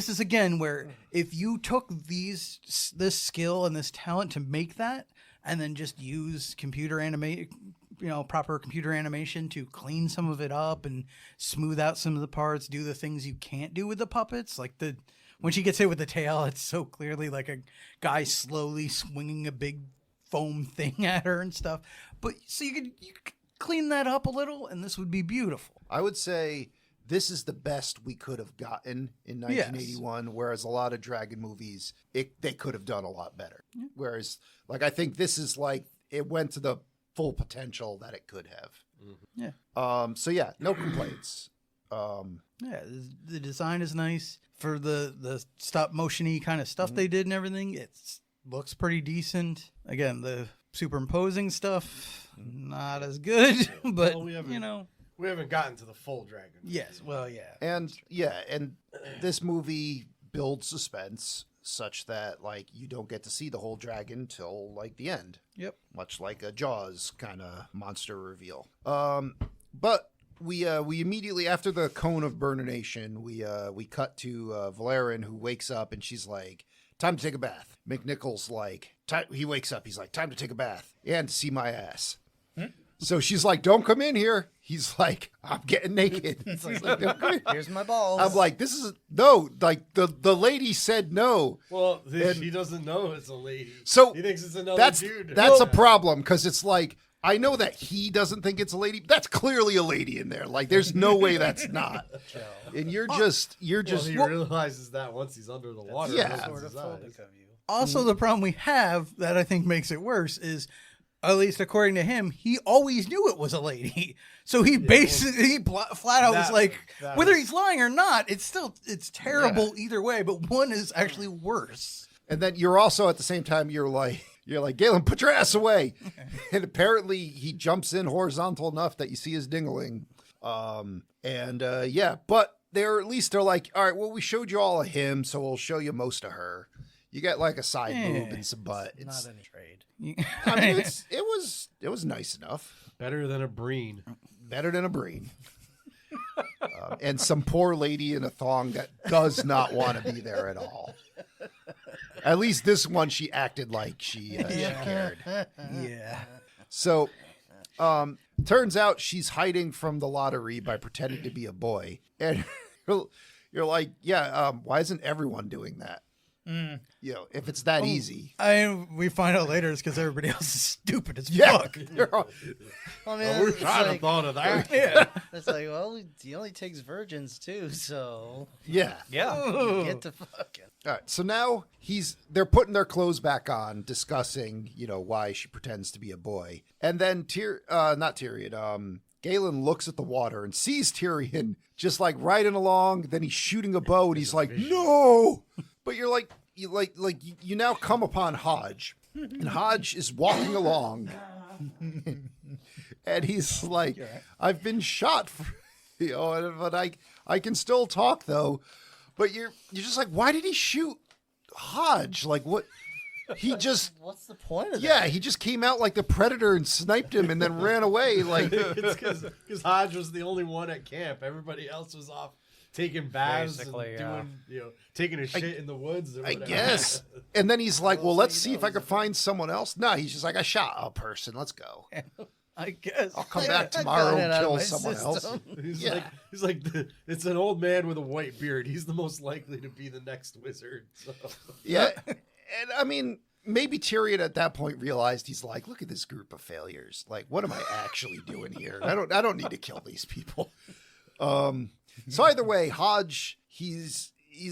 F: is again where if you took this skill and this talent to make that, and then just use proper computer animation to clean some of it up and smooth out some of the parts, do the things you can't do with the puppets, like when she gets hit with the tail, it's so clearly like a guy slowly swinging a big foam thing at her and stuff. But so you could clean that up a little, and this would be beautiful.
A: I would say this is the best we could have gotten in 1981, whereas a lot of dragon movies, they could have done a lot better. Yeah. Whereas, I think this is it went to the full potential that it could have. Yeah. No complaints.
F: The design is nice for the stop motion-y kind of stuff they did and everything. It looks pretty decent. Again, the superimposing stuff not as good, but
B: we haven't gotten to the full dragon.
F: Yes, well, yeah,
A: and this movie builds suspense such that you don't get to see the whole dragon till the end.
F: Yep,
A: much like a Jaws kind of monster reveal. But we immediately after the cone of burnination, we cut to Valerian, who wakes up and she's like, time to take a bath. McNichols he wakes up, he's like, time to take a bath and to see my ass. So she's like, don't come in here. He's like, I'm getting naked. So he's like, "Don't come in."
E: Here's my balls.
A: I'm like, this is no, like the lady said no.
B: Well,
A: And-
B: he doesn't know it's a lady.
A: So
B: he thinks it's another
A: that's
B: dude.
A: a problem because it's like I know that he doesn't think it's a lady. That's clearly a lady in there. Like there's no way that's not. And you're just
B: Well, he realizes that once he's under the water.
A: Yeah.
B: It
E: sort
B: opens
E: of
B: his
E: phobic
B: eyes.
E: of you.
F: Also, the problem we have that I think makes it worse is, at least according to him, he always knew it was a lady. So he flat out was
B: that-
F: like,
B: that
F: whether
B: was-
F: he's lying or not, it's terrible either way. But one is actually worse.
A: And then you're also at the same time you're like Galen, put your ass away. And apparently he jumps in horizontal enough that you see his dingling. But they're like, all right, well, we showed you all of him, so we'll show you most of her. You get like a side boob and some butt.
E: Not any trade.
A: I mean, it was nice enough.
B: Better than a breen.
A: Better than a breen. And some poor lady in a thong that does not want to be there at all. At least this one, she acted like she cared.
F: Yeah.
A: So, turns out she's hiding from the lottery by pretending to be a boy. And you're like, why isn't everyone doing that? You know, if it's that easy.
F: We find out later it's because everybody else is stupid as
A: Yeah.
F: fuck.
E: I mean,
B: Well, we
E: it's
B: kind of
E: like,
B: thought of that.
F: Yeah.
E: it's like, well, he only takes virgins too, so
A: Yeah.
C: Yeah.
E: get to fucking.
A: All right. So now they're putting their clothes back on, discussing, why she pretends to be a boy. And then not Tyrion, Galen looks at the water and sees Tyrion just like riding along. Then he's shooting a bow and he's like, no. But you're like, you now come upon Hodge, and Hodge is walking along, and he's like, I've been shot, but I can still talk though. But you're just like, why did he shoot Hodge? Like what? He just
E: What's the point of that?
A: yeah, he just came out like the Predator and sniped him and then ran away. Like
B: It's because Hodge was the only one at camp. Everybody else was off taking baths
C: Basically,
B: and doing, taking a shit in the woods. Or
A: I
B: whatever.
A: guess. And then he's like, well, let's see if I can find someone else. No, he's just like, I shot a person. Let's go.
F: I guess.
A: I'll come back
E: I
A: tomorrow
E: got it
A: and
E: out of
A: kill
E: my
A: someone else.
E: system.
A: Yeah.
B: He's like, it's an old man with a white beard. He's the most likely to be the next wizard. So.
A: Yeah. And I mean, maybe Tyrion at that point realized he's like, look at this group of failures. Like, what am I actually doing here? I don't need to kill these people. So either way, Hodge, he's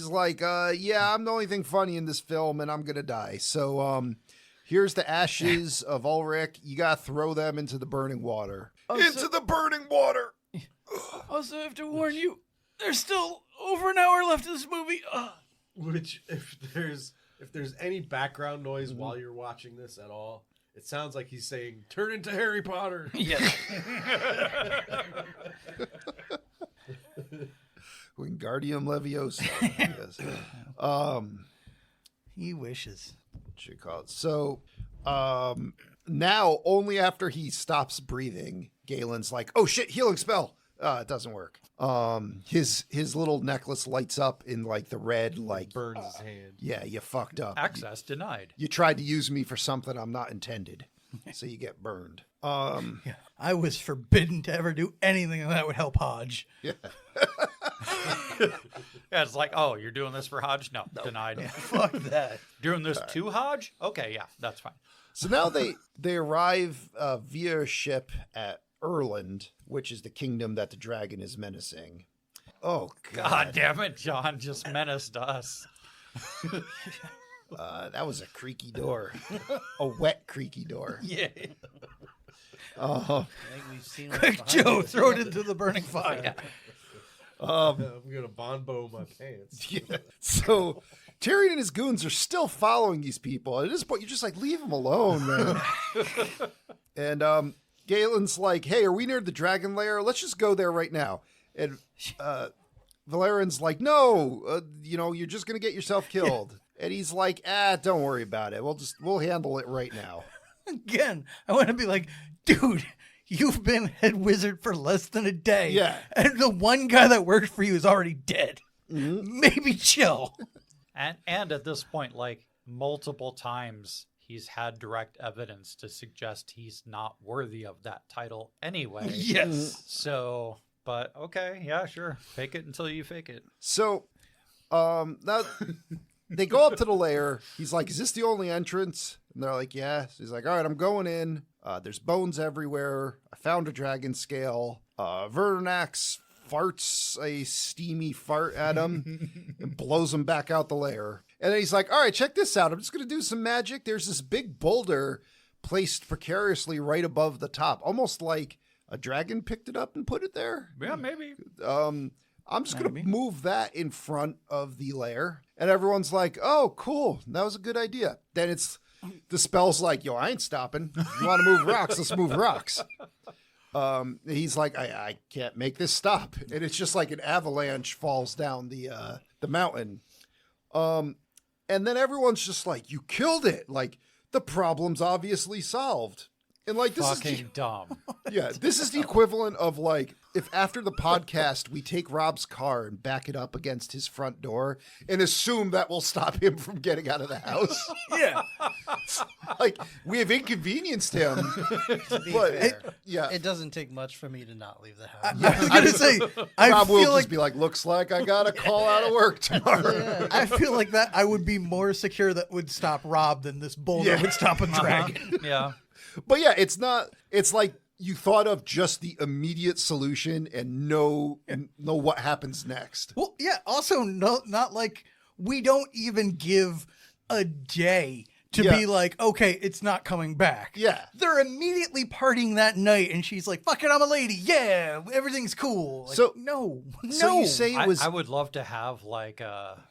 A: like, I'm the only thing funny in this film and I'm going to die. So, here's the ashes of Ulrich. You got to throw them into the burning water. Into the burning water.
F: Also, I have to warn you, there's still over an hour left of this movie.
B: Which, if there's any background noise while you're watching this at all, it sounds like he's saying, "Turn into Harry Potter."
F: Yes.
A: Wingardium Leviosa. Yes.
F: He wishes.
A: What you call it? So, now only after he stops breathing, Galen's like, "Oh shit, healing spell." It doesn't work. His little necklace lights up in like the red, like
B: Burns his hand.
A: yeah, you fucked up.
C: Access denied.
A: You tried to use me for something I'm not intended, so you get burned.
F: Yeah. I was forbidden to ever do anything that would help Hodge.
A: Yeah.
C: Yeah, it's like, oh, you're doing this for Hodge? No, denied.
F: Fuck that.
C: Doing this to Hodge? Okay, yeah, that's fine.
A: So now they arrive via ship at Erland, which is the kingdom that the dragon is menacing. Oh
C: God damn it, John just menaced us.
A: That was a creaky door, a wet creaky door.
F: Yeah.
A: Oh,
E: I think we've seen what's
F: Quick,
E: behind
F: Joe,
E: it.
F: throw it into the burning fire.
B: I'm gonna bonbo my pants.
A: yeah. So Tyrion and his goons are still following these people. At this point, you're just like, leave them alone, man. And Galen's like, hey, are we near the Dragonslayer? Let's just go there right now. And Valerian's like, no, you're just gonna get yourself killed. And he's like, don't worry about it. We'll handle it right now.
F: Again, I want to be like, dude, you've been head wizard for less than a day.
A: Yeah.
F: And the one guy that worked for you is already dead. Maybe chill.
C: And at this point, like multiple times, he's had direct evidence to suggest he's not worthy of that title anyway.
F: Yes.
C: So, but okay, yeah, sure. Fake it until you fake it.
A: So, now they go up to the lair. He's like, "Is this the only entrance?" And they're like, "Yeah." So he's like, "All right, I'm going in. There's bones everywhere. I found a dragon scale. Vernax farts a steamy fart at him and blows him back out the lair. And then he's like, all right, check this out. I'm just going to do some magic. There's this big boulder placed precariously right above the top, almost like a dragon picked it up and put it there.
C: Yeah, maybe.
A: I'm just going to move that in front of the lair. And everyone's like, oh, cool. That was a good idea. Then the spell's like, yo, I ain't stopping. You want to move rocks? Let's move rocks. He's like, I can't make this stop. And it's just like an avalanche falls down the mountain. And then everyone's just like, you killed it. Like, the problem's obviously solved. And like, this
C: Fucking dumb.
A: Yeah, this is the equivalent of like if after the podcast we take Rob's car and back it up against his front door and assume that will stop him from getting out of the house.
F: Yeah.
A: Like, we have inconvenienced him.
E: To be
A: But
E: fair,
A: yeah.
E: it doesn't take much for me to not leave the house.
F: I was gonna say, I
A: Rob will
F: feel
A: just
F: like
A: be like, looks like I got to call out of work tomorrow.
F: I feel like that I would be more secure that would stop Rob than this boulder
A: Yeah.
F: would stop a dragon.
C: Yeah.
A: But yeah, it's like you thought of just the immediate solution and know what happens next.
F: Well, yeah. Also, not like we don't even give a day to
A: Yeah.
F: be like, okay, it's not coming back.
A: Yeah.
F: They're immediately partying that night, and she's like, "Fuck it, I'm a lady. Yeah, everything's cool." Like,
A: So-
F: no.
A: So you say it was
C: I would love to have like a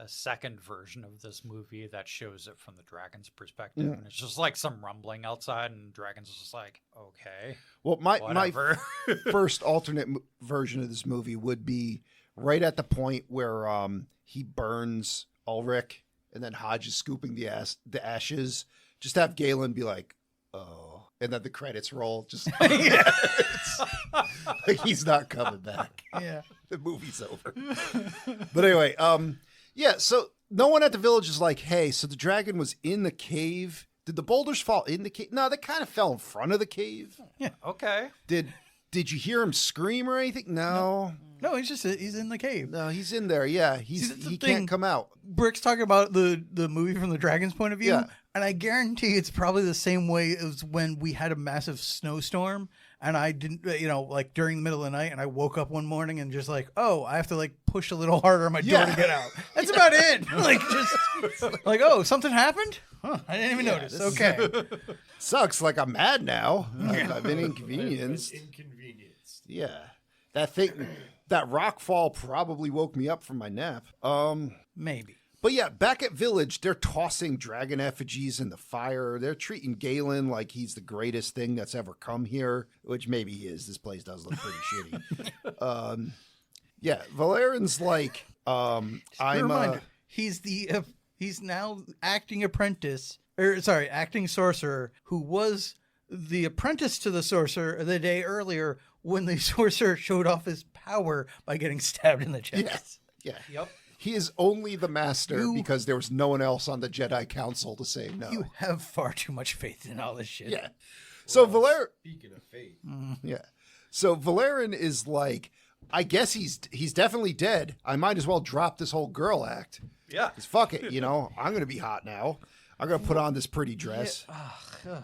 C: second version of this movie that shows it from the dragon's perspective, and it's just like some rumbling outside, and the dragon's just like, okay,
A: well, my
C: whatever.
A: first alternate version of this movie would be right at the point where he burns Ulrich and then Hodge is scooping the ashes. Just have Galen be like, oh, and then the credits roll. Just like he's not coming back.
F: Yeah.
A: The movie's over. But anyway, yeah, so no one at the village is like, hey, so the dragon was in the cave. Did the boulders fall in the cave? No, they kind of fell in front of the cave.
C: Okay.
A: Did you hear him scream or anything? No.
F: No, he's in the cave.
A: No, he's in there. Yeah,
F: See, that's the
A: he
F: thing.
A: can't come out.
F: Brick's talking about the movie from the dragon's point of view,
A: Yeah.
F: and I guarantee it's probably the same way as when we had a massive snowstorm, and I didn't, like during the middle of the night, and I woke up one morning and just like, oh, I have to like push a little harder on my door
A: Yeah.
F: to get out. That's about it. Like just like, oh, something happened? Huh, I didn't even notice.
A: this is-
F: Okay.
A: Sucks. Like I'm mad now. I've been inconvenienced.
B: Inconvenienced.
A: Yeah, that rock fall probably woke me up from my nap.
F: Maybe.
A: But yeah, back at Village, they're tossing dragon effigies in the fire. They're treating Galen like he's the greatest thing that's ever come here, which maybe he is. This place does look pretty shitty. Yeah, Valerian's like, I'm
F: reminder, he's now acting apprentice, acting sorcerer who was the apprentice to the sorcerer the day earlier when the sorcerer showed off his power by getting stabbed in the chest.
A: yeah.
C: Yep.
A: He is only the master because there was no one else on the Jedi Council to say no.
F: You have far too much faith in all this shit.
A: Yeah. So Valerian,
B: Speaking of fate,
A: yeah. So Valerian is like, I guess he's definitely dead. I might as well drop this whole girl act.
C: Yeah.
A: 'Cause fuck it, I'm gonna be hot now. I'm gonna put on this pretty dress.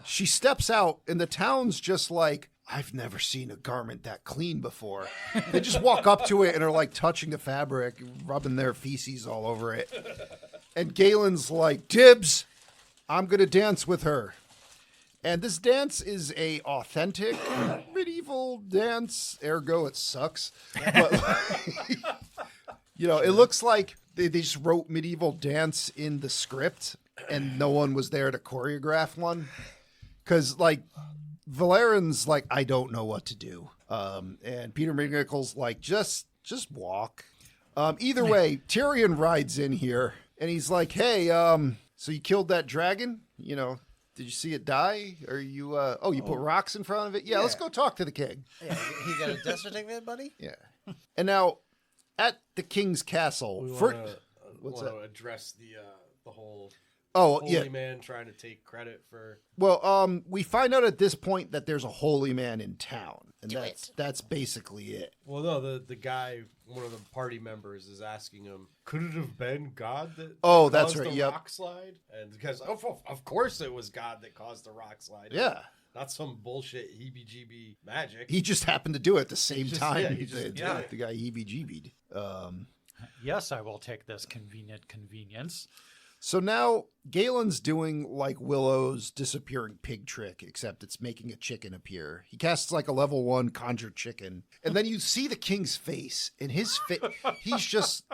A: She steps out, and the town's just like, I've never seen a garment that clean before. They just walk up to it and are like touching the fabric, rubbing their feces all over it. And Galen's like, dibs, I'm gonna dance with her. And this dance is a authentic medieval dance, ergo it sucks. But it looks like they just wrote medieval dance in the script and no one was there to choreograph one. Because, like, Valerian's like, I don't know what to do. And Peter McNichol's like, just walk. Either way, Tyrion rides in here and he's like, hey, so you killed that dragon? Did you see it die? Or you, you put rocks in front of it? Yeah, let's go talk to the king.
E: Yeah, he got a death certificate, buddy?
A: Yeah. And now, at the king's castle,
B: we
A: for,
B: want
A: what's
B: to
A: that?
B: address the whole
A: Oh,
B: holy
A: yeah.
B: man trying to take credit for.
A: Well, we find out at this point that there's a holy man in town, and that's basically it.
B: Well, no, the guy, one of the party members, is asking him, could it have been God that
A: Oh, that's
B: caused
A: right,
B: the
A: yep.
B: rock slide? And because of course it was God that caused the rock slide.
A: Yeah.
B: Not some bullshit heebie-jeebie magic.
A: He just happened to do it at the same
B: Just-
A: time.
B: yeah, he just did it.
A: The guy heebie-jeebied.
C: Yes, I will take this convenient convenience.
A: So now Galen's doing like Willow's disappearing pig trick, except it's making a chicken appear. He casts like a level 1 conjure chicken, and then you see the king's face, and his face, he's just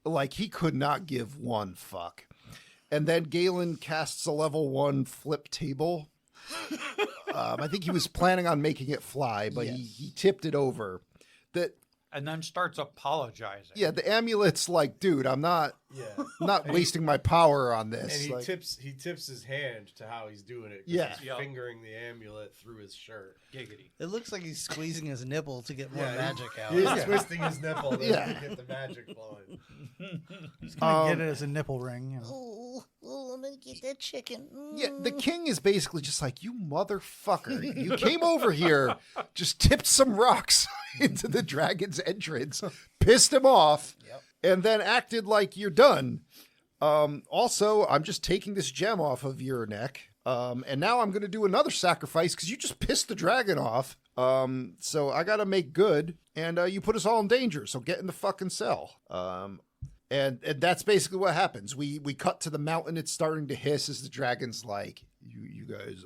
A: like, he could not give one fuck. And then Galen casts a level 1 flip table. I think he was planning on making it fly, but he tipped it over.
C: And then starts apologizing.
A: Yeah, the amulet's like, dude, I'm not wasting my power on this.
B: And he
A: Like,
B: tips his hand to how he's doing it. 'Cause
A: Yeah.
B: he's
C: Yep.
B: fingering the amulet through his shirt.
C: Giggity.
E: It looks like he's squeezing his nipple to get more magic out.
B: He's twisting his nipple to
A: Yeah.
B: get the magic flowing.
F: He's gonna get it as a nipple ring. You know.
E: Oh, I'm gonna get that chicken.
A: yeah, the king is basically just like, you motherfucker. You came over here, just tipped some rocks into the dragon's entrance, pissed him off, and then acted like you're done. Also, I'm just taking this gem off of your neck. And now I'm going to do another sacrifice because you just pissed the dragon off. So I got to make good. And you put us all in danger. So get in the fucking cell. And that's basically what happens. We cut to the mountain. It's starting to hiss as the dragon's like, you guys,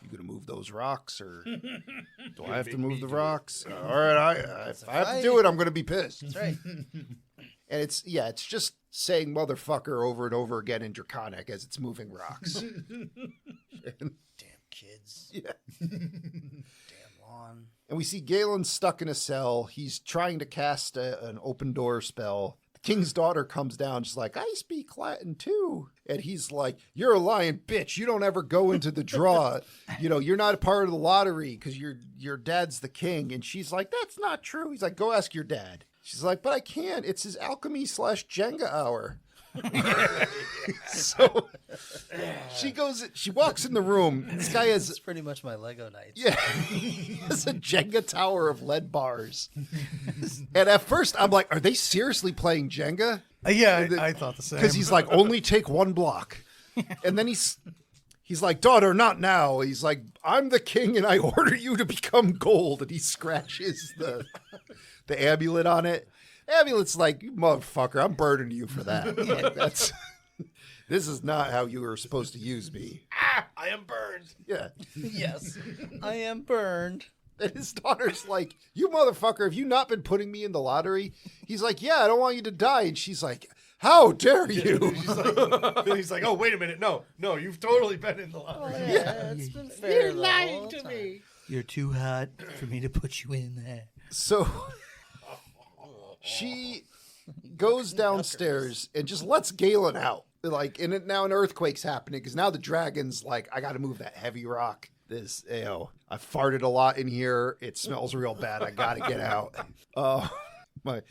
A: you gonna move those rocks, or do I have to move the rocks? All right, if I have to do it, I'm gonna be pissed.
E: That's right.
A: And it's just saying motherfucker over and over again in Draconic as it's moving rocks.
E: Damn kids.
A: Yeah.
E: Damn lawn.
A: And we see Galen stuck in a cell. He's trying to cast an open door spell. The king's daughter comes down. She's like, I speak Latin too. And he's like, you're a lying bitch. You don't ever go into the draw. You're not a part of the lottery because your dad's the king. And she's like, that's not true. He's like, go ask your dad. She's like, but I can't. It's his alchemy / Jenga hour. So she walks in the room. This guy
E: It's
A: has,
E: pretty much my Lego nights.
A: yeah, he has a Jenga tower of lead bars. And at first I'm like, are they seriously playing Jenga?
F: Yeah, I thought the same.
A: Because he's like, only take one block. And then he's like, daughter, not now. He's like, I'm the king and I order you to become gold. And he scratches the amulet on it. Amulet's like, you motherfucker, I'm burning you for that. Like, this is not how you were supposed to use me.
B: I am burned.
A: Yeah.
E: Yes. I am burned.
A: And his daughter's like, you motherfucker, have you not been putting me in the lottery? He's like, yeah, I don't want you to die. And she's like, how dare you?
B: He's like, oh, wait a minute. No, you've totally been in the lottery.
E: Yeah, it's been fair.
B: You're lying to me.
F: You're too hot for me to put you in there.
A: So she goes downstairs and just lets Galen out. Like, and now an earthquake's happening because now the dragon's like, I got to move that heavy rock. I farted a lot in here. It smells real bad. I got to get out. My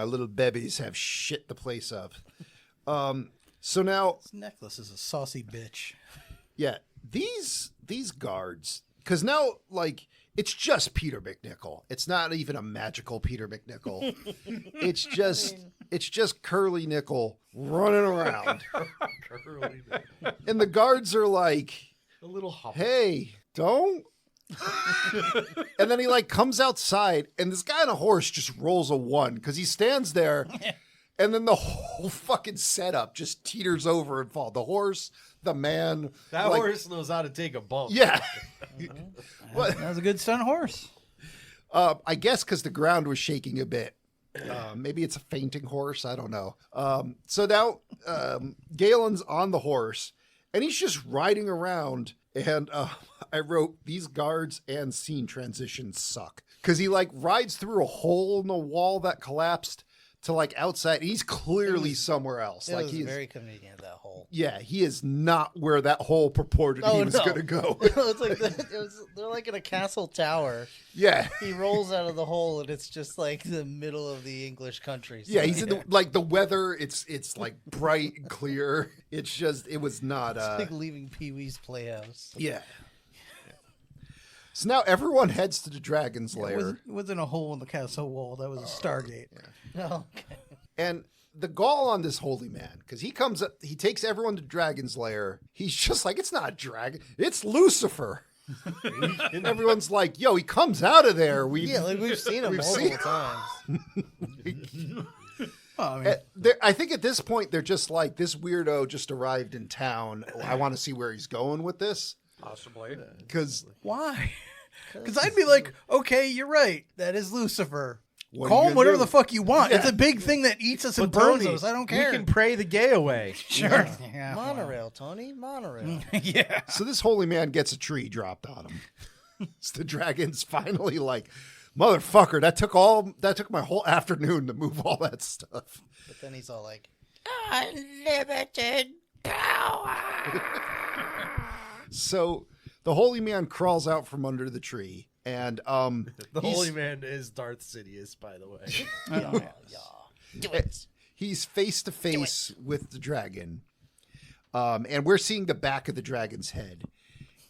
A: little babies have shit the place up. So now,
F: This necklace is a saucy bitch.
A: yeah, these guards, because now, like, it's just Peter McNichol. It's not even a magical Peter McNichol. It's just Curly Nickel running around. And the guards are like,
B: A little hop.
A: hey, don't. And then he like comes outside and this guy on a horse just rolls a 1 because he stands there and then the whole fucking setup just teeters over and falls. The horse, the man.
B: That
A: like,
B: horse knows how to take a bump.
A: Yeah. What?
F: That was a good stunt horse.
A: I guess because the ground was shaking a bit. Maybe it's a fainting horse. I don't know. So now Galen's on the horse and he's just riding around. And I wrote, these guards and scene transitions suck. Because he like rides through a hole in the wall that collapsed to like outside. He's clearly somewhere else.
E: It
A: Like
E: was
A: he is,
E: very convenient, that hole.
A: yeah, he is not where that hole purported he was going to go.
E: It's like they're like in a castle tower.
A: Yeah.
E: He rolls out of the hole, and it's just like the middle of the English countryside.
A: Yeah, he's in the, like the weather. It's like bright and clear. It's just, it was not.
E: It's like leaving Pee Wee's Playhouse.
A: Yeah. So now everyone heads to the Dragon's
F: It
A: Lair.
F: wasn't a hole in the castle wall. That was a Stargate.
E: Oh, okay.
A: And the gall on this holy man, because he comes up, he takes everyone to Dragon's Lair. He's just like, it's not a dragon, it's Lucifer. And everyone's like, yo, he comes out of there.
E: Yeah, like we've seen him multiple times.
F: Well, I mean,
A: I think at this point, they're just like, this weirdo just arrived in town. I want to see where he's going with this.
C: Possibly.
A: Because
F: why? Because I'd be like, okay, you're right. That is Lucifer.
A: What are
F: Call
A: you
F: him
A: gonna
F: whatever
A: do?
F: the fuck you want.
A: Yeah.
F: It's a big thing that eats us and
B: But
F: burns
B: Tony,
F: us. I don't care.
B: We can pray the gay away.
F: Sure. Yeah,
E: Monorail, Tony. Monorail.
F: yeah.
A: So this holy man gets a tree dropped on him. So the dragon's finally like, motherfucker, that took my whole afternoon to move all that stuff.
E: But then he's all like,
G: Unlimited power.
A: So the holy man crawls out from under the tree, and
B: The
A: he's-
B: holy man is Darth Sidious, by the way.
G: Do it.
A: he's face to face with the dragon, and we're seeing the back of the dragon's head.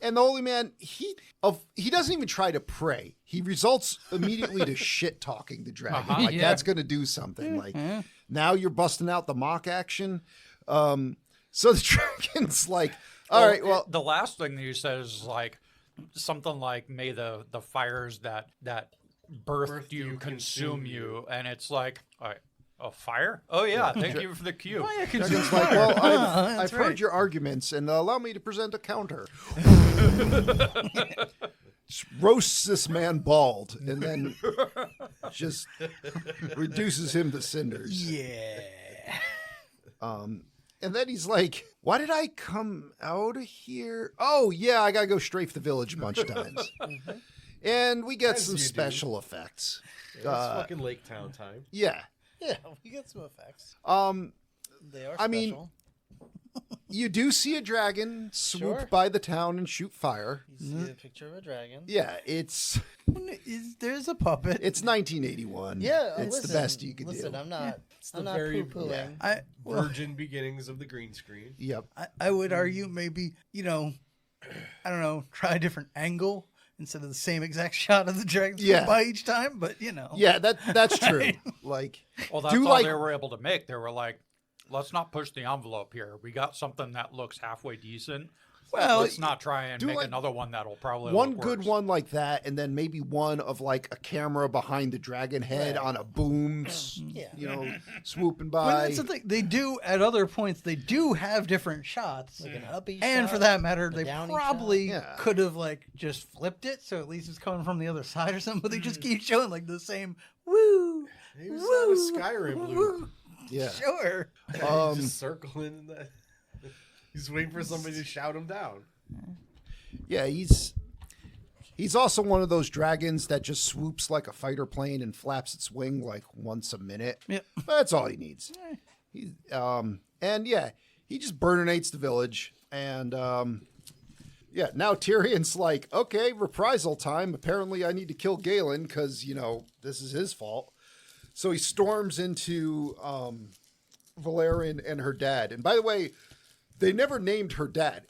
A: And the holy man, he doesn't even try to pray. He results immediately to shit talking the dragon. Like that's gonna do something. Like now you're busting out the mock action. So the dragon's like, all right, well,
C: the last thing that you said is like something like, "May the fires that birthed you consume you," and it's like, all right, a fire? Oh yeah, thank you for the cue.
F: Oh, yeah,
A: dragon's like, well, I've
F: That's
A: heard
F: right.
A: your arguments, and allow me to present a counter. Just roasts this man bald, and then just reduces him to cinders.
F: Yeah.
A: And then he's like, why did I come out of here? Oh, yeah, I got to go strafe the village a bunch of times. And we get
B: As
A: some
B: you do.
A: special effects.
B: It's fucking Lake Town time.
A: Yeah.
E: yeah, we get some effects. They are special.
A: I mean, you do see a dragon swoop
E: Sure.
A: by the town and shoot fire.
E: you see a picture of a dragon.
A: Yeah, it's
F: There's a puppet.
A: 1981.
E: Yeah,
A: it's
E: listen,
A: the best you can
E: listen,
A: do.
E: I'm not
B: the very-
E: poo-pooing.
B: Virgin beginnings of the green screen.
A: Yep.
F: I would argue maybe, I don't know, try a different angle instead of the same exact shot of the dragon
A: Yeah.
F: by each time, but
A: Yeah, that's true. Like,
C: Well, that's
A: do
C: all
A: like
C: they were able to make. They were like, let's not push the envelope here. We got something that looks halfway decent.
A: Well,
C: let's not try and
A: do
C: make
A: like
C: another one that'll probably
A: one
C: look
A: good
C: worse.
A: one like that, and then maybe one of like a camera behind the dragon head
E: Right.
A: on a boom,
E: Yeah.
A: swooping
F: Well,
A: by.
F: that's the thing. They do, at other points, they do have different shots.
E: Like an uppy
F: And
E: shot,
F: for that matter,
E: a
F: they
E: downy
F: probably
A: shot. Yeah.
F: could have just flipped it, so at least it's coming from the other side or something. But they just keep showing the same woo.
B: He was
F: woo,
B: on a Skyrim loop.
F: woo.
A: Yeah.
F: Sure.
B: Just circling in that. He's waiting for somebody to shout him down.
A: Yeah, he's also one of those dragons that just swoops like a fighter plane and flaps its wing like once a minute.
F: Yep.
A: That's all he needs. He and yeah, he just burninates the village, and yeah, now Tyrion's like, okay, reprisal time. Apparently, I need to kill Galen because this is his fault. So he storms into Valerian and her dad. And by the way, they never named her dad.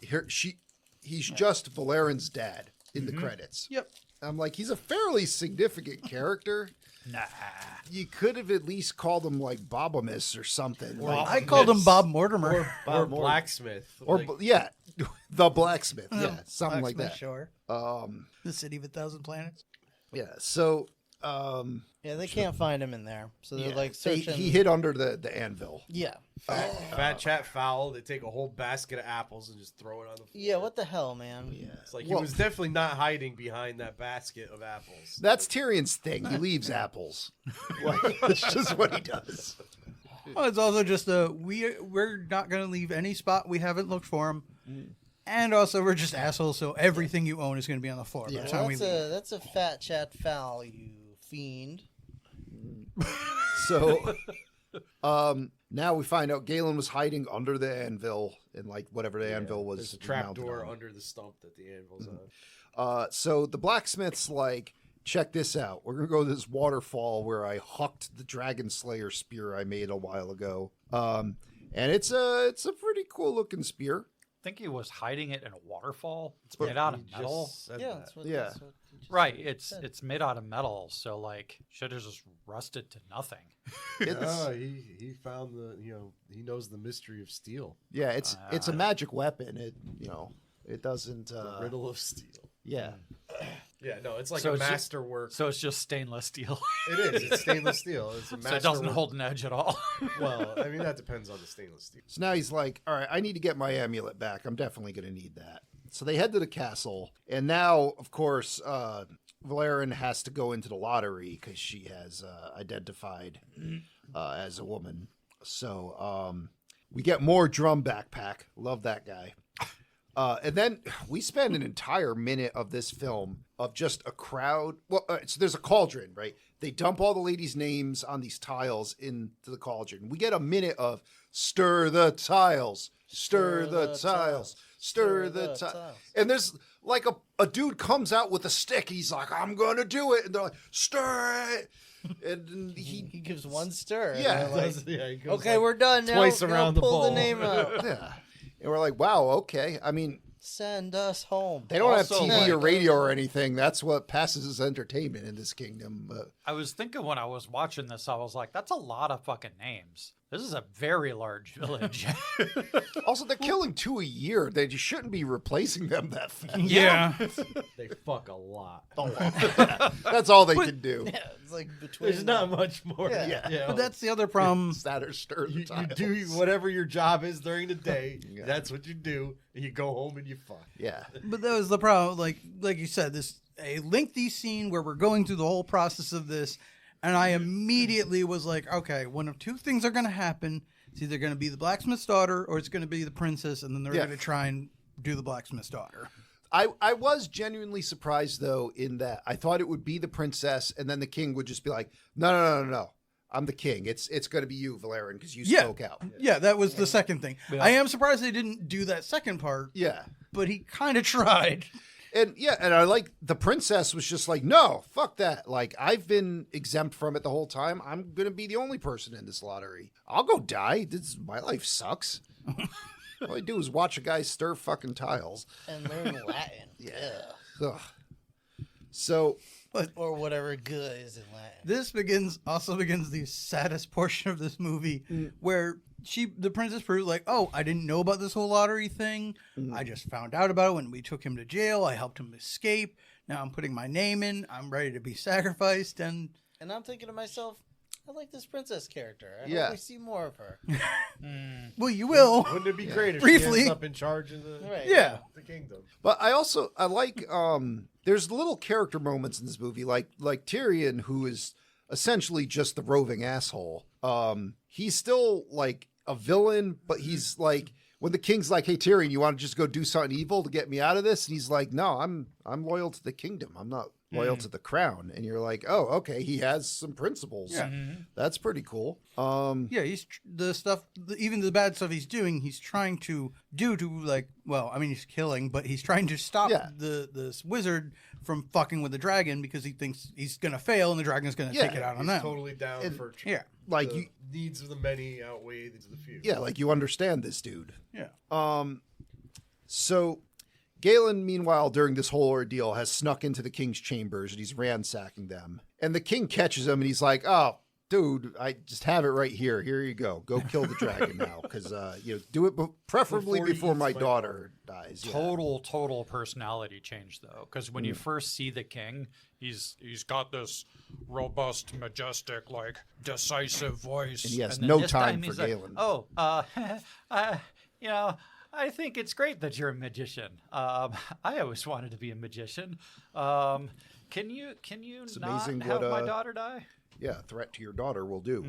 A: He's just Valerian's dad in the credits.
F: Yep.
A: I'm like, he's a fairly significant character.
C: Nah.
A: You could have at least called him like Bobamus or something.
B: Well,
A: like,
F: I called him Bob Mortimer.
B: Or blacksmith.
A: or
B: Like,
A: yeah, the blacksmith. Yeah, something like
F: Blacksmith,
A: that.
F: Sure. The City of a Thousand Planets.
A: Yeah. So
E: Yeah, they can't find him in there, so they're
A: yeah,
E: like searching.
A: he hid under the anvil.
E: Yeah,
B: fat chat foul. They take a whole basket of apples and just throw it on the floor.
E: yeah. What the hell, man?
A: Yeah.
B: It's like
A: Well,
B: he was definitely not hiding behind that basket of apples.
A: That's Tyrion's thing. He leaves apples. Like, that's just what he does.
F: Well, it's also just we're not going to leave any spot we haven't looked for him. And also, we're just assholes, so everything you own is going to be on the floor.
A: Yeah.
F: By the time
E: Well,
F: we
E: that's
F: leave.
E: a that's a fat chat foul, you fiend.
A: So Now we find out Galen was hiding under the anvil in like whatever the anvil was.
B: There's a trap
A: mounted
B: door
A: on.
B: under the stump that the anvil's on.
A: So the blacksmith's like, check this out. We're gonna go to this waterfall where I hucked the Dragonslayer spear I made a while ago. And it's a pretty cool looking spear.
C: I think he was hiding it in a waterfall. It's made out of
B: He
C: metal.
B: just said
E: Yeah,
B: that.
E: that's what,
A: Yeah.
E: that's what you just
C: Right.
E: said.
C: It's made out of metal, so like should have just rusted to nothing.
B: Oh, he found he knows the mystery of steel.
A: Yeah, it's a magic weapon. It doesn't.
B: The riddle of steel.
A: Yeah.
B: Yeah, no, it's like
C: So
B: a
C: it's just-
B: masterwork.
C: So it's just stainless steel.
B: It is. It's stainless steel. It's a
C: So it
B: masterwork.
C: doesn't hold an edge at all.
B: Well, I mean, that depends on the stainless steel.
A: So now he's like, all right, I need to get my amulet back. I'm definitely going to need that. So they head to the castle. And now, of course, Valerian has to go into the lottery because she has identified as a woman. So we get more drum backpack. Love that guy. And then we spend an entire minute of this film of just a crowd. Well, so there's a cauldron, right? They dump all the ladies' names on these tiles into the cauldron. We get a minute of stir the tiles, stir the tiles, stir the tiles. And there's like a dude comes out with a stick. He's like, I'm going to do it. And they're like, stir it. And
E: He gives one stir. and
A: Yeah.
E: they're like,
B: He goes
E: okay,
B: like
E: we're done now.
B: twice
E: Now
B: around the
E: pull
B: ball.
E: the name out.
A: yeah. And we're like, wow, okay. I mean,
E: Send us home.
A: they don't have
C: Also,
A: TV
C: like-
A: or radio or anything. That's what passes as entertainment in this kingdom. But
C: I was thinking when I was watching this, I was like, that's a lot of fucking names. This is a very large village.
A: also, they're killing 2 a year. They just shouldn't be replacing them that fast.
F: Yeah.
B: They fuck a lot.
A: That's all they can do.
E: Yeah, it's like between.
B: There's not much more.
E: Yeah.
B: You know,
F: But that's the other problem.
A: That or stir the
B: you
A: tiles.
B: do whatever your job is during the day.
A: Yeah.
B: That's what you do. And you go home and you fuck.
A: Yeah.
F: But that was the problem. Like you said, this a lengthy scene where we're going through the whole process of this, and I immediately was like, okay, one of two things are going to happen. It's either going to be the blacksmith's daughter, or it's going to be the princess, and then they're
A: Yeah.
F: going to try and do the blacksmith's daughter.
A: I was genuinely surprised, though, in that I thought it would be the princess, and then the king would just be like, no. I'm the king. It's going to be you, Valerian, because you spoke out.
F: Yeah, that was the second thing.
C: Yeah.
F: I am surprised they didn't do that second part,
A: Yeah.
F: but he kind of tried.
A: And I like the princess was just like, no, fuck that. Like, I've been exempt from it the whole time. I'm going to be the only person in this lottery. I'll go die. My life sucks. All I do is watch a guy stir fucking tiles.
E: And learn Latin. Yeah.
A: Ugh. So,
E: Or whatever good is in Latin.
F: This also begins the saddest portion of this movie, where the princess proves like, oh, I didn't know about this whole lottery thing. I just found out about it when we took him to jail. I helped him escape. Now I'm putting my name in. I'm ready to be sacrificed. And
E: And I'm thinking to myself, I like this princess character. I
A: Yeah.
E: hope we see more of her.
F: well, you will.
B: Wouldn't it be great if she
F: Briefly.
B: ends up in charge of the,
E: Right.
F: Yeah.
B: the kingdom?
A: but I like, there's little character moments in this movie, like Tyrion, who is essentially just the roving asshole. He's still like a villain, but he's like, when the king's like, hey, Tyrion, you want to just go do something evil to get me out of this? And he's like, no, I'm loyal to the kingdom. I'm not loyal to the crown. And you're like, oh, okay, he has some principles.
F: Yeah.
A: That's pretty cool.
F: Yeah, even the bad stuff he's doing, he's trying to do he's killing, but he's trying to stop
A: Yeah.
F: this wizard from fucking with the dragon because he thinks he's going to fail and the dragon's going to
A: Yeah,
F: take it out on
B: He's
F: them.
B: totally down
A: And-
B: for
F: Yeah.
A: Like
B: the
A: you,
B: needs of the many outweigh the needs of the few.
A: yeah, like you understand this dude.
F: Yeah.
A: So Galen, meanwhile, during this whole ordeal, has snuck into the king's chambers and he's ransacking them. And the king catches him and he's like, oh, dude, I just have it right here. Here you go. Go kill the dragon now. Because, do it preferably
B: Before he
A: before
B: eats
A: my
B: my
A: daughter dies. Yeah.
C: Total personality change though, because when you first see the king, he's got this robust, majestic, like decisive voice,
A: And he has
C: then
A: no
C: this
A: time for
C: he's like,
A: Galen.
C: oh, I think it's great that you're a magician. I always wanted to be a magician. Can you not
A: amazing
C: have
A: what,
C: my daughter die?
A: Yeah, threat to your daughter will do.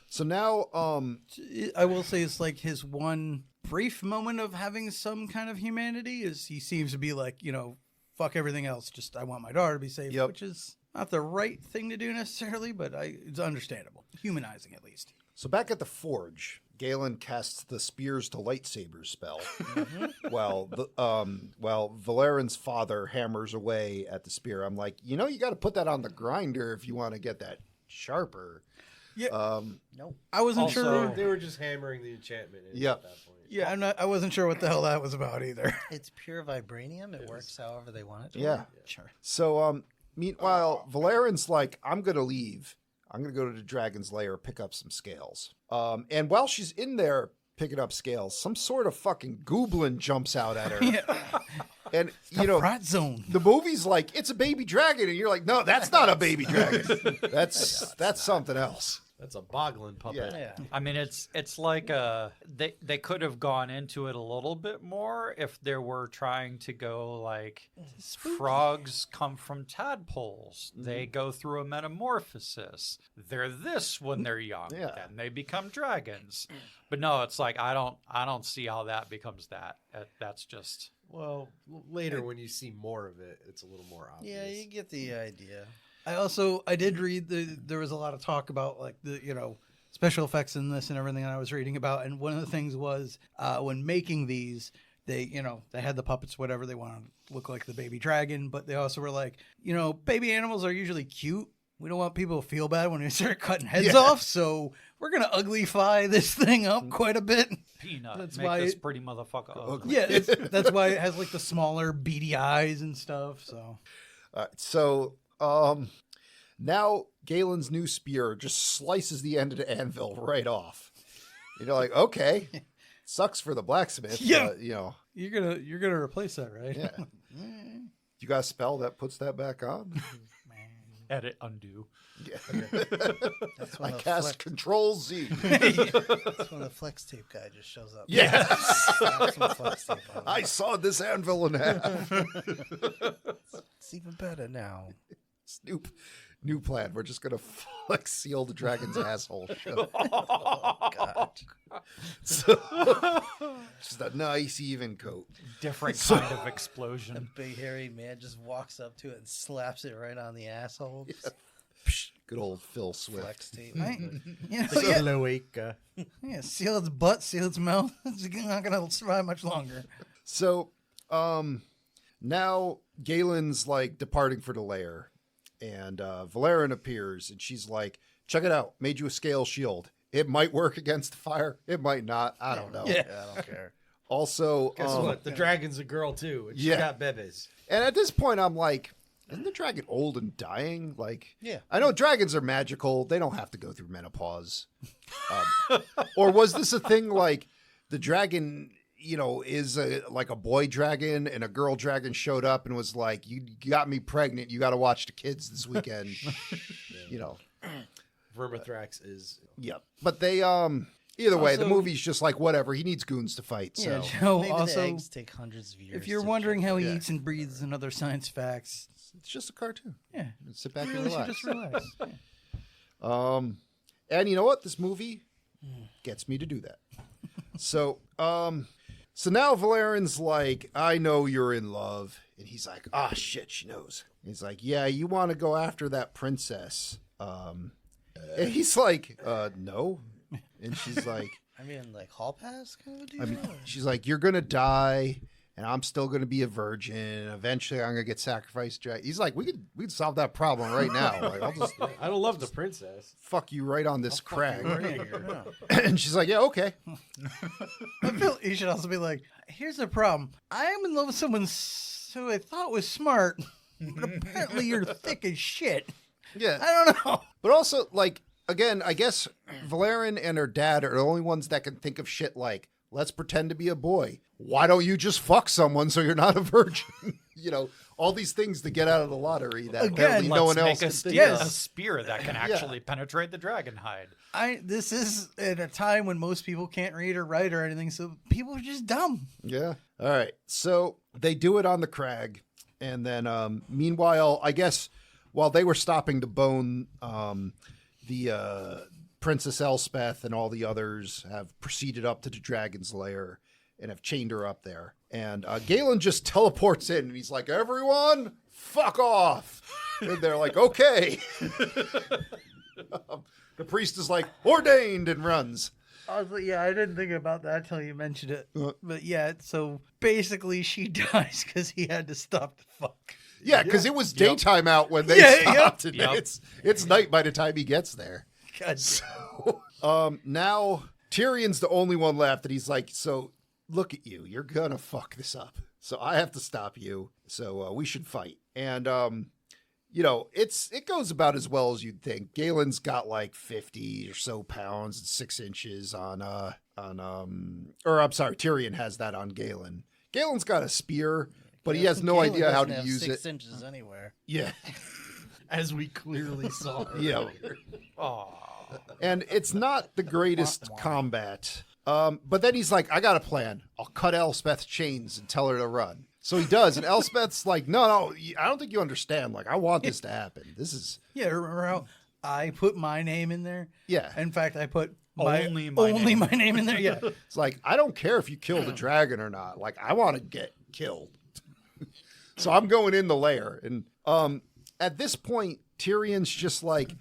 A: So now,
F: I will say it's like his one brief moment of having some kind of humanity is he seems to be like, fuck everything else. Just I want my daughter to be safe,
A: Yep.
F: which is not the right thing to do necessarily, but it's understandable. Humanizing, at least.
A: So back at the forge, Galen casts the spears to lightsabers spell, while Valerian's father hammers away at the spear. I'm like, you got to put that on the grinder if you want to get that sharper.
F: Yeah.
E: Nope.
F: I wasn't
C: Also-
F: sure.
B: They were just hammering the enchantment in
A: Yep.
B: at that point.
F: Yeah, I wasn't sure what the hell that was about either.
E: It's pure vibranium. It works however they want it to.
A: Yeah.
E: work. Sure.
A: So meanwhile, Valerian's like, I'm going to leave. I'm going to go to the Dragon's Lair, pick up some scales. And while she's in there picking up scales, some sort of fucking goblin jumps out at her. And,
F: Frat zone.
A: the movie's like, it's a baby dragon. And you're like, no, that's not a baby dragon. That's something else.
B: That's a boglin puppet.
E: Yeah.
C: I mean, it's like they could have gone into it a little bit more if they were trying to go like frogs come from tadpoles. They go through a metamorphosis. They're this when they're young.
A: Yeah.
C: Then they become dragons. But no, it's like I don't see how that becomes that. That's just
B: Well, later when you see more of it, it's a little more obvious.
E: Yeah, you get the idea.
F: I did read there was a lot of talk about like the special effects in this and everything that I was reading about, and one of the things was when making these, they had the puppets, whatever they wanted to look like the baby dragon, but they also were like, baby animals are usually cute. We don't want people to feel bad when we start cutting heads off, so we're gonna uglify this thing up quite a bit.
C: peanut.
F: That's
C: Make
F: why
C: this
F: it-
C: pretty motherfucker ugly.
F: Yeah, that's why it has like the smaller beady eyes and stuff. So
A: So now Galen's new spear just slices the end of the anvil right off. Like, okay, sucks for the blacksmith.
F: Yeah.
A: But,
F: you're gonna replace that, right?
A: yeah. You got a spell that puts that back on?
C: Edit undo.
A: Yeah.
E: That's
A: I
E: when the
A: cast Control Z.
E: That's when the flex tape guy just shows up.
A: Yes.
E: Slap some flex tape on it.
A: I saw this anvil in half.
E: It's even better now.
A: Snoop. New plan. We're just gonna flex seal the dragon's asshole. Shut
E: Oh God.
A: So, just a nice even coat.
C: Different kind of explosion.
E: A big hairy man just walks up to it and slaps it right on the asshole.
A: Psh, good old Phil Swift.
E: Flex tape.
B: Cloaca.
F: Yeah, seal its butt, seal its mouth. It's not gonna survive much longer.
A: So, now Galen's like departing for the lair, and Valerian appears, and she's like, "Check it out, made you a scale shield. It might work against the fire. It might not. I don't know."
E: Yeah, I don't care.
A: Also,
B: Guess what? The dragon's a girl too, and she's
A: Yeah.
B: got bebes.
A: and at this point, I'm like, isn't the dragon old and dying? Like,
E: Yeah.
A: I know dragons are magical. They don't have to go through menopause. Or was this a thing like the dragon, is like a boy dragon and a girl dragon showed up and was like, you got me pregnant. You got to watch the kids this weekend.
B: Vermithrax is.
A: Yep. But they, either way, the
F: Also-
A: movie's just like, whatever. He needs goons to fight. So
F: Yeah, Joe.
E: Maybe the
F: Also,
E: eggs take hundreds of years.
F: if you're
E: to
F: wondering
E: chill.
F: how he
A: Yeah.
F: eats and breathes and other science facts,
A: it's just a cartoon.
F: yeah,
A: Sit back
F: you
A: and
F: really should
A: relax.
F: just relax. Yeah.
A: And you know what? This movie gets me to do that. So now Valerian's like, I know you're in love. And he's like, shit, she knows. And he's like, yeah, you want to go after that princess. And he's like, no. And she's like,
E: I mean, like hall pass kind of a deal.
A: I mean, she's like, you're going to die. And I'm still going to be a virgin. Eventually, I'm going to get sacrificed. He's like, we could solve that problem right now. Like, I'll just
B: I don't love the princess.
A: fuck you right on this crag.
B: Here.
A: And she's like, yeah, okay.
F: I feel you should also be like, here's the problem. I am in love with someone who I thought was smart, but apparently you're thick as shit.
A: Yeah.
F: I don't know.
A: But also, like, again, I guess Valerian and her dad are the only ones that can think of shit like, let's pretend to be a boy. Why don't you just fuck someone so you're not a virgin? All these things to get out of the lottery that
F: Again,
A: apparently no one
C: Let's
A: else
C: make
A: can
C: a
A: think
C: spear,
A: of.
C: a spear that can actually penetrate the dragon hide.
F: This is at a time when most people can't read or write or anything, so people are just dumb.
A: Yeah. All right. So they do it on the crag. And then, meanwhile, I guess while they were stopping to bone, the Princess Elspeth and all the others have proceeded up to the dragon's lair and have chained her up there. And Galen just teleports in and he's like, everyone, fuck off. And they're like, okay. The priest is like, ordained, and runs.
F: Yeah, I didn't think about that until you mentioned it. But yeah, so basically she dies because he had to stop the fuck.
A: Yeah, because it was daytime out when they stopped. And it's night by the time he gets there.
F: God.
A: So, now Tyrion's the only one left, and he's like, so look at you. You're gonna fuck this up. So I have to stop you. So we should fight. And it goes about as well as you'd think. Galen's got like 50 or so pounds and 6 inches Tyrion has that on Galen. Galen's got a spear, but he has no
E: Galen
A: idea how
E: doesn't
A: to
E: have
A: use
E: 6
A: it.
E: inches anywhere.
A: Yeah.
B: As we clearly saw.
A: Yeah. And it's not the greatest combat. But then he's like, I got a plan. I'll cut Elspeth's chains and tell her to run. So he does, and Elspeth's like, no, I don't think you understand. Like, I want this to happen. This is...
F: Yeah, remember how I put my name in there?
A: Yeah.
F: In fact, I put
C: Only
F: my name in there. Yeah.
A: It's like, I don't care if you kill the dragon or not. Like, I want to get killed. So I'm going in the lair. And at this point, Tyrion's just like,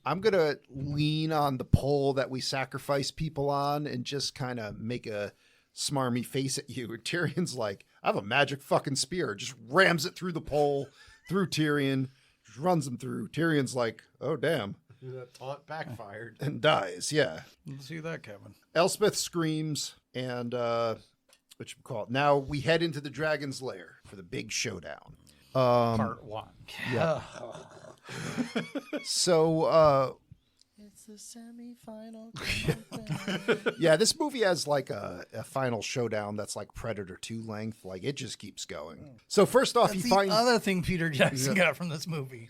A: I'm going to lean on the pole that we sacrifice people on and just kind of make a smarmy face at you. And Tyrion's like, I have a magic fucking spear. Just rams it through the pole, through Tyrion, just runs him through. Tyrion's like, oh, damn.
B: That taunt backfired.
A: And dies, yeah.
F: Let's see that, Kevin.
A: Elspeth screams, and now we head into the dragon's lair for the big showdown.
C: Part 1.
A: Yeah. So,
E: It's the semi-final.
A: yeah, this movie has like a final showdown that's like Predator 2 length. Like, it just keeps going. So first off,
F: That's
A: he
F: the
A: finds...
F: other thing Peter Jackson got from this movie.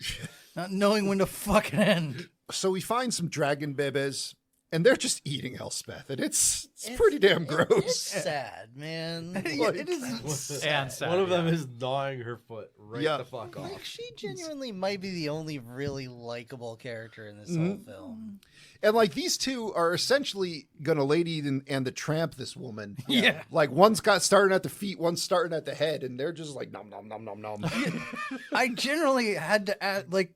F: Not knowing when to fucking end.
A: So we find some dragon bebes, and they're just eating Elspeth, and it's pretty damn gross.
E: It's sad, man.
F: It is.
C: And sad,
B: One of them
C: yeah.
B: is gnawing her foot right
A: Yeah.
B: the fuck off.
E: Like, she genuinely might be the only really likable character in this whole film.
A: And like, these two are essentially gonna Lady and the Tramp this woman.
F: Yeah.
A: Like, one's got starting at the feet, one's starting at the head, and they're just like nom nom nom nom nom.
F: I generally had to add, like,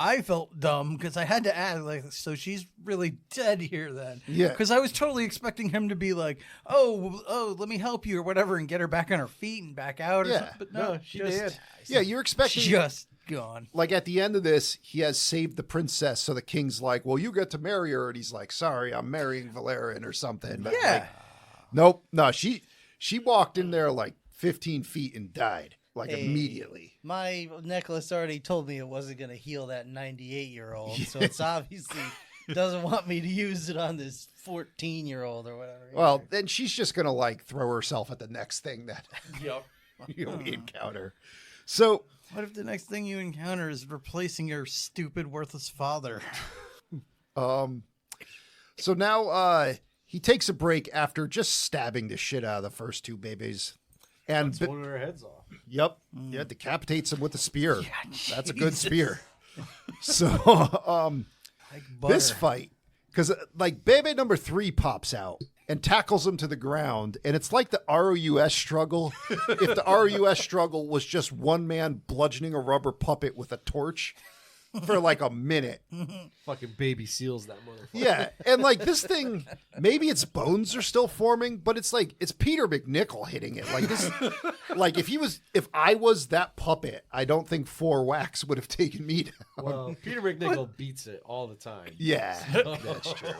F: I felt dumb because I had to add, like, so she's really dead here then.
A: Yeah.
F: Because I was totally expecting him to be like, oh, let me help you or whatever and get her back on her feet and back out or
A: Yeah.
F: something. But no,
B: she
F: just,
B: did.
A: Yeah, you're expecting
F: just gone.
A: like at the end of this, he has saved the princess, so the king's like, well, you get to marry her, and he's like, sorry, I'm marrying Valerian or something. But
F: Yeah.
A: like, nope, no, she walked in there like 15 feet and died like
E: Hey.
A: immediately.
E: My necklace already told me it wasn't going to heal that 98-year-old, so it's obviously doesn't want me to use it on this 14-year-old or whatever.
A: Well, then she's just gonna like throw herself at the next thing that
B: Yep.
A: we encounter. So
F: What if the next thing you encounter is replacing your stupid, worthless father?
A: so now he takes a break after just stabbing the shit out of the first two babies. And
B: That's one of her heads off.
A: yep, yeah, decapitates him with a spear. That's a good
F: Jesus.
A: spear. So
F: Like butter.
A: this fight, because like Bebe number 3 pops out and tackles him to the ground, and it's like the ROUS struggle. If the ROUS struggle was just one man bludgeoning a rubber puppet with a torch for like a minute.
B: Fucking baby seals that motherfucker.
A: Yeah, and like this thing, maybe its bones are still forming, but it's like it's Peter McNichol hitting it. Like this, like if I was that puppet, I don't think 4 whacks would have taken me down.
B: Well, Peter McNichol beats it all the time.
A: Yeah, that's true.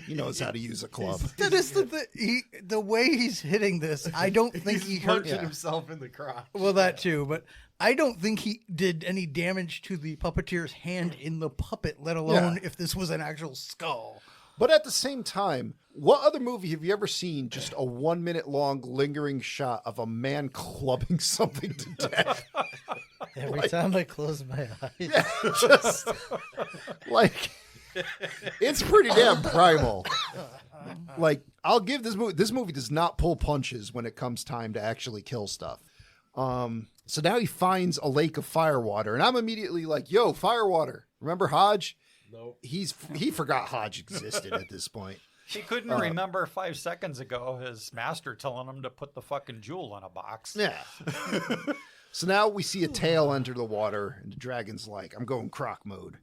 A: He knows how to use a club.
F: That is the way he's hitting this. I don't think he
B: He's
F: hurt.
B: punching himself in the crotch.
F: Well, that too, but I don't think he did any damage to the puppeteer's hand in the puppet, let alone if this was an actual skull.
A: But at the same time, what other movie have you ever seen just a 1 minute long lingering shot of a man clubbing something to death?
E: Every time I close my eyes.
A: Yeah, just like it's pretty damn primal. Like, I'll give this movie does not pull punches when it comes time to actually kill stuff. So now he finds a lake of firewater, and I'm immediately like, yo, firewater. Remember Hodge?
B: Nope.
A: He forgot Hodge existed at this point.
C: He couldn't remember 5 seconds ago his master telling him to put the fucking jewel in a box.
A: Yeah. So now we see a tail enter the water, and the dragon's like, I'm going croc mode.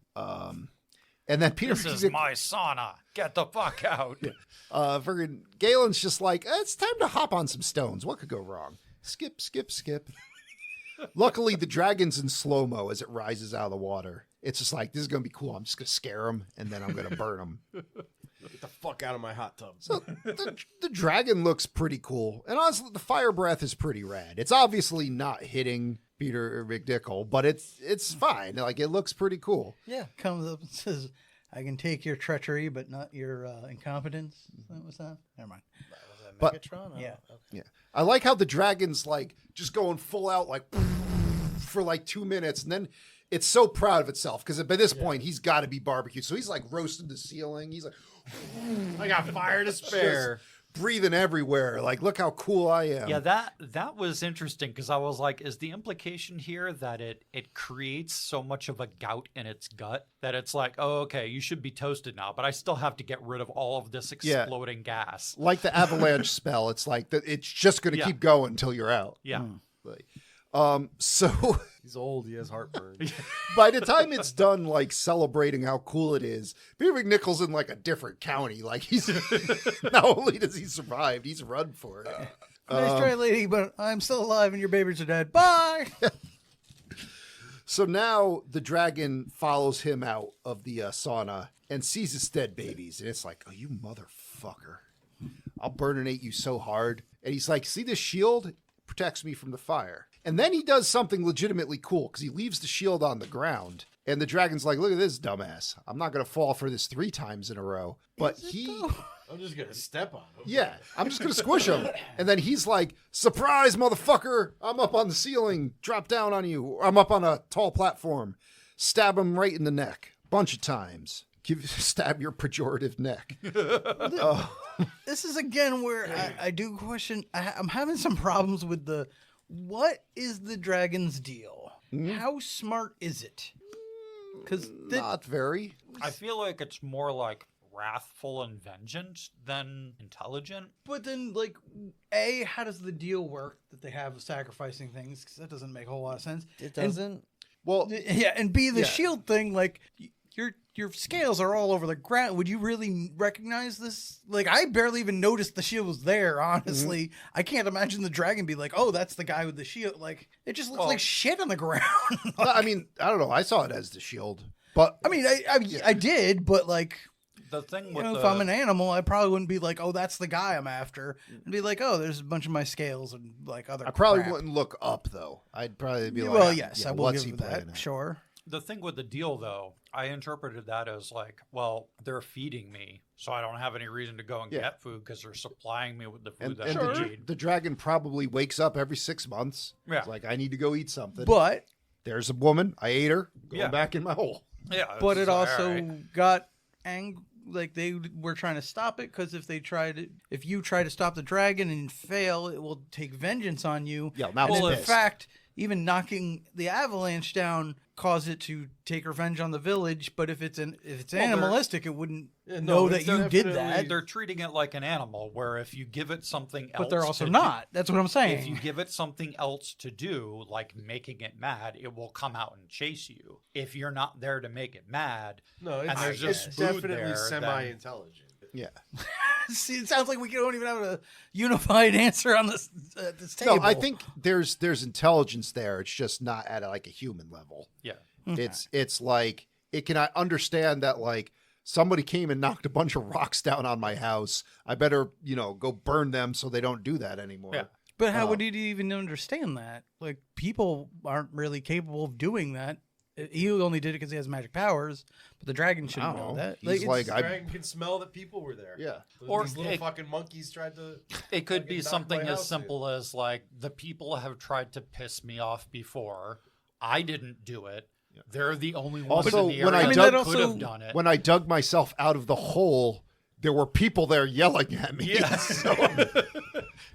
A: And then Peter
C: This is my sauna. Get the fuck out.
A: friggin' Galen's just like, it's time to hop on some stones. What could go wrong? Skip, skip, skip. Luckily, the dragon's in slow-mo as it rises out of the water. It's just like, this is going to be cool. I'm just going to scare him, and then I'm going to burn him.
B: Get the fuck out of my hot tub.
A: So the dragon looks pretty cool. And honestly, the fire breath is pretty rad. It's obviously not hitting Peter McNichol, but it's fine. Like, it looks pretty cool.
F: Yeah, comes up and says, I can take your treachery, but not your incompetence. That was that? Never mind.
A: But-
E: Megatron? Oh,
F: Yeah.
E: okay.
A: Yeah. I like how the dragon's like just going full out like for like 2 minutes, and then it's so proud of itself because by this point he's got to be barbecued. So he's like roasting the ceiling. He's like,
B: I got fire to spare.
A: breathing everywhere. Like, look how cool I am.
C: Yeah, that was interesting because I was like, is the implication here that it creates so much of a gout in its gut that it's like, oh, okay, you should be toasted now, but I still have to get rid of all of this exploding gas.
A: Like the avalanche spell. It's like that. It's just going to keep going until you're out.
C: Yeah.
A: Like, so
B: He's old. He has heartburn.
A: by the time it's done, like celebrating how cool it is, Peter McNichol's in like a different county. Like he's not only does he survive, he's run for it.
F: Nice try, lady, but I'm still alive and your babies are dead. Bye.
A: So now the dragon follows him out of the sauna and sees his dead babies, and it's like, oh, you motherfucker! I'll burninate you so hard. And he's like, see this shield? It protects me from the fire. And then he does something legitimately cool because he leaves the shield on the ground. And the dragon's like, look at this dumbass. I'm not going to fall for this 3 times in a row. But
B: I'm just going to step on him.
A: yeah, I'm just going to squish him. And then he's like, surprise, motherfucker. I'm up on the ceiling. Drop down on you. I'm up on a tall platform. Stab him right in the neck. Bunch of times. Stab your pejorative neck.
F: This is again where I do question. I'm having some problems with what is the dragon's deal? How smart is it? Because
A: Not very.
C: I feel like it's more like wrathful and vengeant than intelligent.
F: But then, like, A, how does the deal work that they have of sacrificing things? Because that doesn't make a whole lot of sense.
E: It doesn't.
A: Well,
F: Yeah, and B, the
A: Yeah.
F: shield thing, like, your scales are all over the ground. Would you really recognize this? Like, I barely even noticed the shield was there, honestly. I can't imagine the dragon be like, oh, that's the guy with the shield. Like, it just looks like shit on the ground.
A: I mean, I don't know. I saw it as the shield. But
F: I mean, I did, but, like,
C: The thing
F: you
C: with
F: know,
C: the,
F: if I'm an animal, I probably wouldn't be like, oh, that's the guy I'm after. I'd be like, oh, there's a bunch of my scales and, like, other
A: I probably
F: crap.
A: wouldn't look up, though. I'd probably be like,
F: Well, yes,
A: yeah,
F: I will
A: what's he
F: give that,
A: playing at?
F: sure.
C: the thing with the deal, though, I interpreted that as like, well, they're feeding me, so I don't have any reason to go and
A: Yeah.
C: get food because they're supplying me with the food
A: And,
C: that
A: and
C: I
A: the,
C: need.
A: the dragon probably wakes up every 6 months.
C: Yeah.
A: It's like, I need to go eat something.
F: But
A: There's a woman. I ate her. Going
C: Yeah.
A: back in my hole.
C: Yeah,
F: but
C: it's
F: it
C: like,
F: also
C: all right.
F: got like they were trying to stop it because if you try to stop the dragon and fail, it will take vengeance on you.
A: Yeah, now
F: And
A: it's
F: in
A: pissed.
F: fact, even knocking the avalanche down caused it to take revenge on the village. But if it's
C: they're-
F: animalistic, it wouldn't
B: Yeah,
F: know
B: no,
F: that
B: it's
F: you did
B: definitely-
F: that.
C: They're treating it like an animal, where if you give it something else,
F: But they're also
C: to
F: not. That's what I'm saying.
C: If you give it something else to do, like making it mad, it will come out and chase you. If you're not there to make it mad,
B: No,
C: and
B: it's,
C: there's just
B: it's
C: food
B: definitely
C: there, then-
B: semi-intelligent.
A: Yeah.
F: See, it sounds like we don't even have a unified answer on this table.
A: No, I think there's intelligence there. It's just not at like a human level.
C: yeah.
A: It's like it can understand that like somebody came and knocked a bunch of rocks down on my house. I better, go burn them so they don't do that anymore.
C: Yeah.
F: But how would he even understand that? Like, people aren't really capable of doing that. He only did it because he has magic powers, but the dragon shouldn't
A: I don't
F: know
A: know.
F: that.
A: He's like,
B: The
A: I
B: dragon can smell that people were there.
A: yeah.
C: Or
B: These little
C: it-
B: fucking monkeys tried to.
C: It could
B: fucking
C: be
B: knock
C: something
B: my
C: as
B: house
C: simple as like the people have tried to piss me off before. I didn't do it. They're the only ones
A: Also,
C: in the
A: when
C: area
A: I
C: that
A: dug-
C: could have done it.
A: When I dug myself out of the hole, there were people there yelling at me.
C: Yeah.
A: So,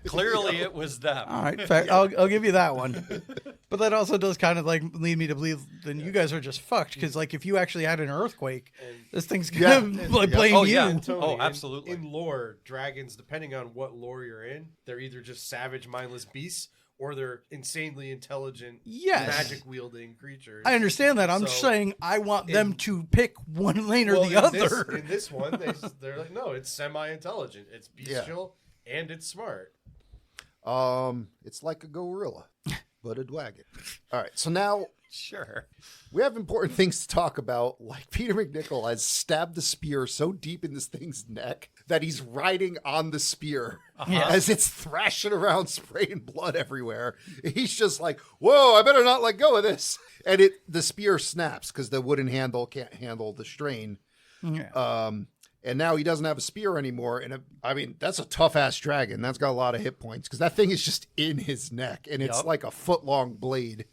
C: Clearly, it was them.
F: All right, fair. I'll give you that one. But that also does kind of like lead me to believe then you guys are just fucked because like if you actually had an earthquake, this thing's gonna like blame
C: Oh,
F: you.
C: yeah.
B: And Tony,
C: Oh, absolutely.
B: In lore, dragons, depending on what lore you're in, they're either just savage, mindless beasts, or they're insanely intelligent,
F: Yes.
B: magic wielding creatures.
F: I understand that. I'm
B: So,
F: saying I want them to pick one lane or
B: well,
F: the
B: in
F: other.
B: in this one, they're like, no, it's semi-intelligent, it's bestial, and it's smart.
A: It's like a gorilla, but a dragon. All right, so now
C: Sure.
A: we have important things to talk about. Like Peter McNichol has stabbed the spear so deep in this thing's neck that he's riding on the spear as it's thrashing around, spraying blood everywhere. He's just like, "Whoa, I better not let go of this." And the spear snaps because the wooden handle can't handle the strain.
F: Yeah.
A: And now he doesn't have a spear anymore. And I mean, that's a tough ass dragon. That's got a lot of hit points because that thing is just in his neck, and it's
C: Yup.
A: like a foot long blade.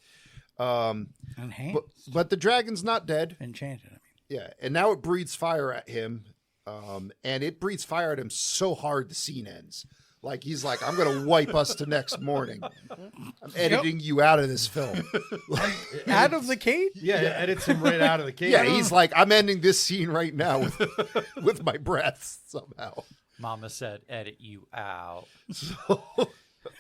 F: And hands.
A: But the dragon's not dead.
F: Enchanted, I mean.
A: Yeah, and now it breathes fire at him, and it breathes fire at him so hard the scene ends. Like he's like, "I'm gonna wipe us to next morning. I'm editing you out of this film."
F: Out of the cage?
B: Yeah, it edits him right out of the cage.
A: Yeah, he's like, "I'm ending this scene right now with my breath somehow."
C: Mama said, edit you out.
A: So,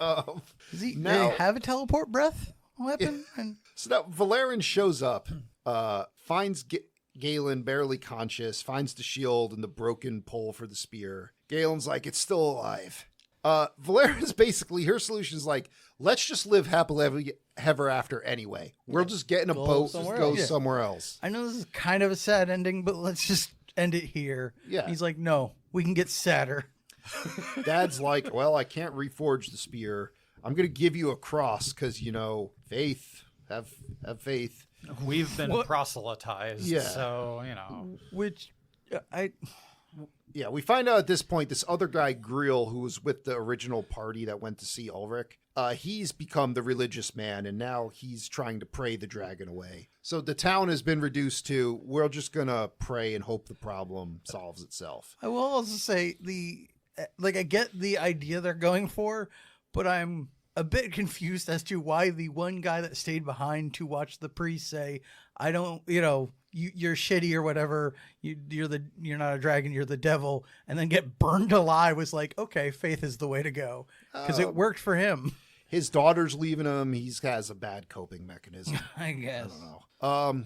F: Does he
A: Now-
F: have a teleport breath weapon? And
A: so now Valerian shows up, finds Galen barely conscious, finds the shield and the broken pole for the spear. Galen's like, "It's still alive." Valerian's basically, her solution is like, "Let's just live happily ever after anyway. We'll just get in a
E: Go
A: boat,
E: somewhere
A: go
E: else.
A: somewhere else."
F: I know this is kind of a sad ending, but let's just end it here.
A: Yeah.
F: He's like, no, we can get sadder.
A: Dad's like, "Well, I can't reforge the spear. I'm going to give you a cross because, faith, have faith."
C: We've been
F: What?
C: proselytized,
A: Yeah.
C: so,
F: Which I
A: Yeah, we find out at this point this other guy, Greel, who was with the original party that went to see Ulrich, he's become the religious man, and now he's trying to pray the dragon away. So the town has been reduced to, we're just going to pray and hope the problem solves itself.
F: will also say I get the idea they're going for, but I'm a bit confused as to why the one guy that stayed behind to watch the priest say, "I don't, you're shitty or whatever. You're not a dragon. You're the devil," and then get burned alive was like, okay, faith is the way to go because it worked for him.
A: His daughter's leaving him. He has a bad coping mechanism.
F: I guess.
A: I don't know.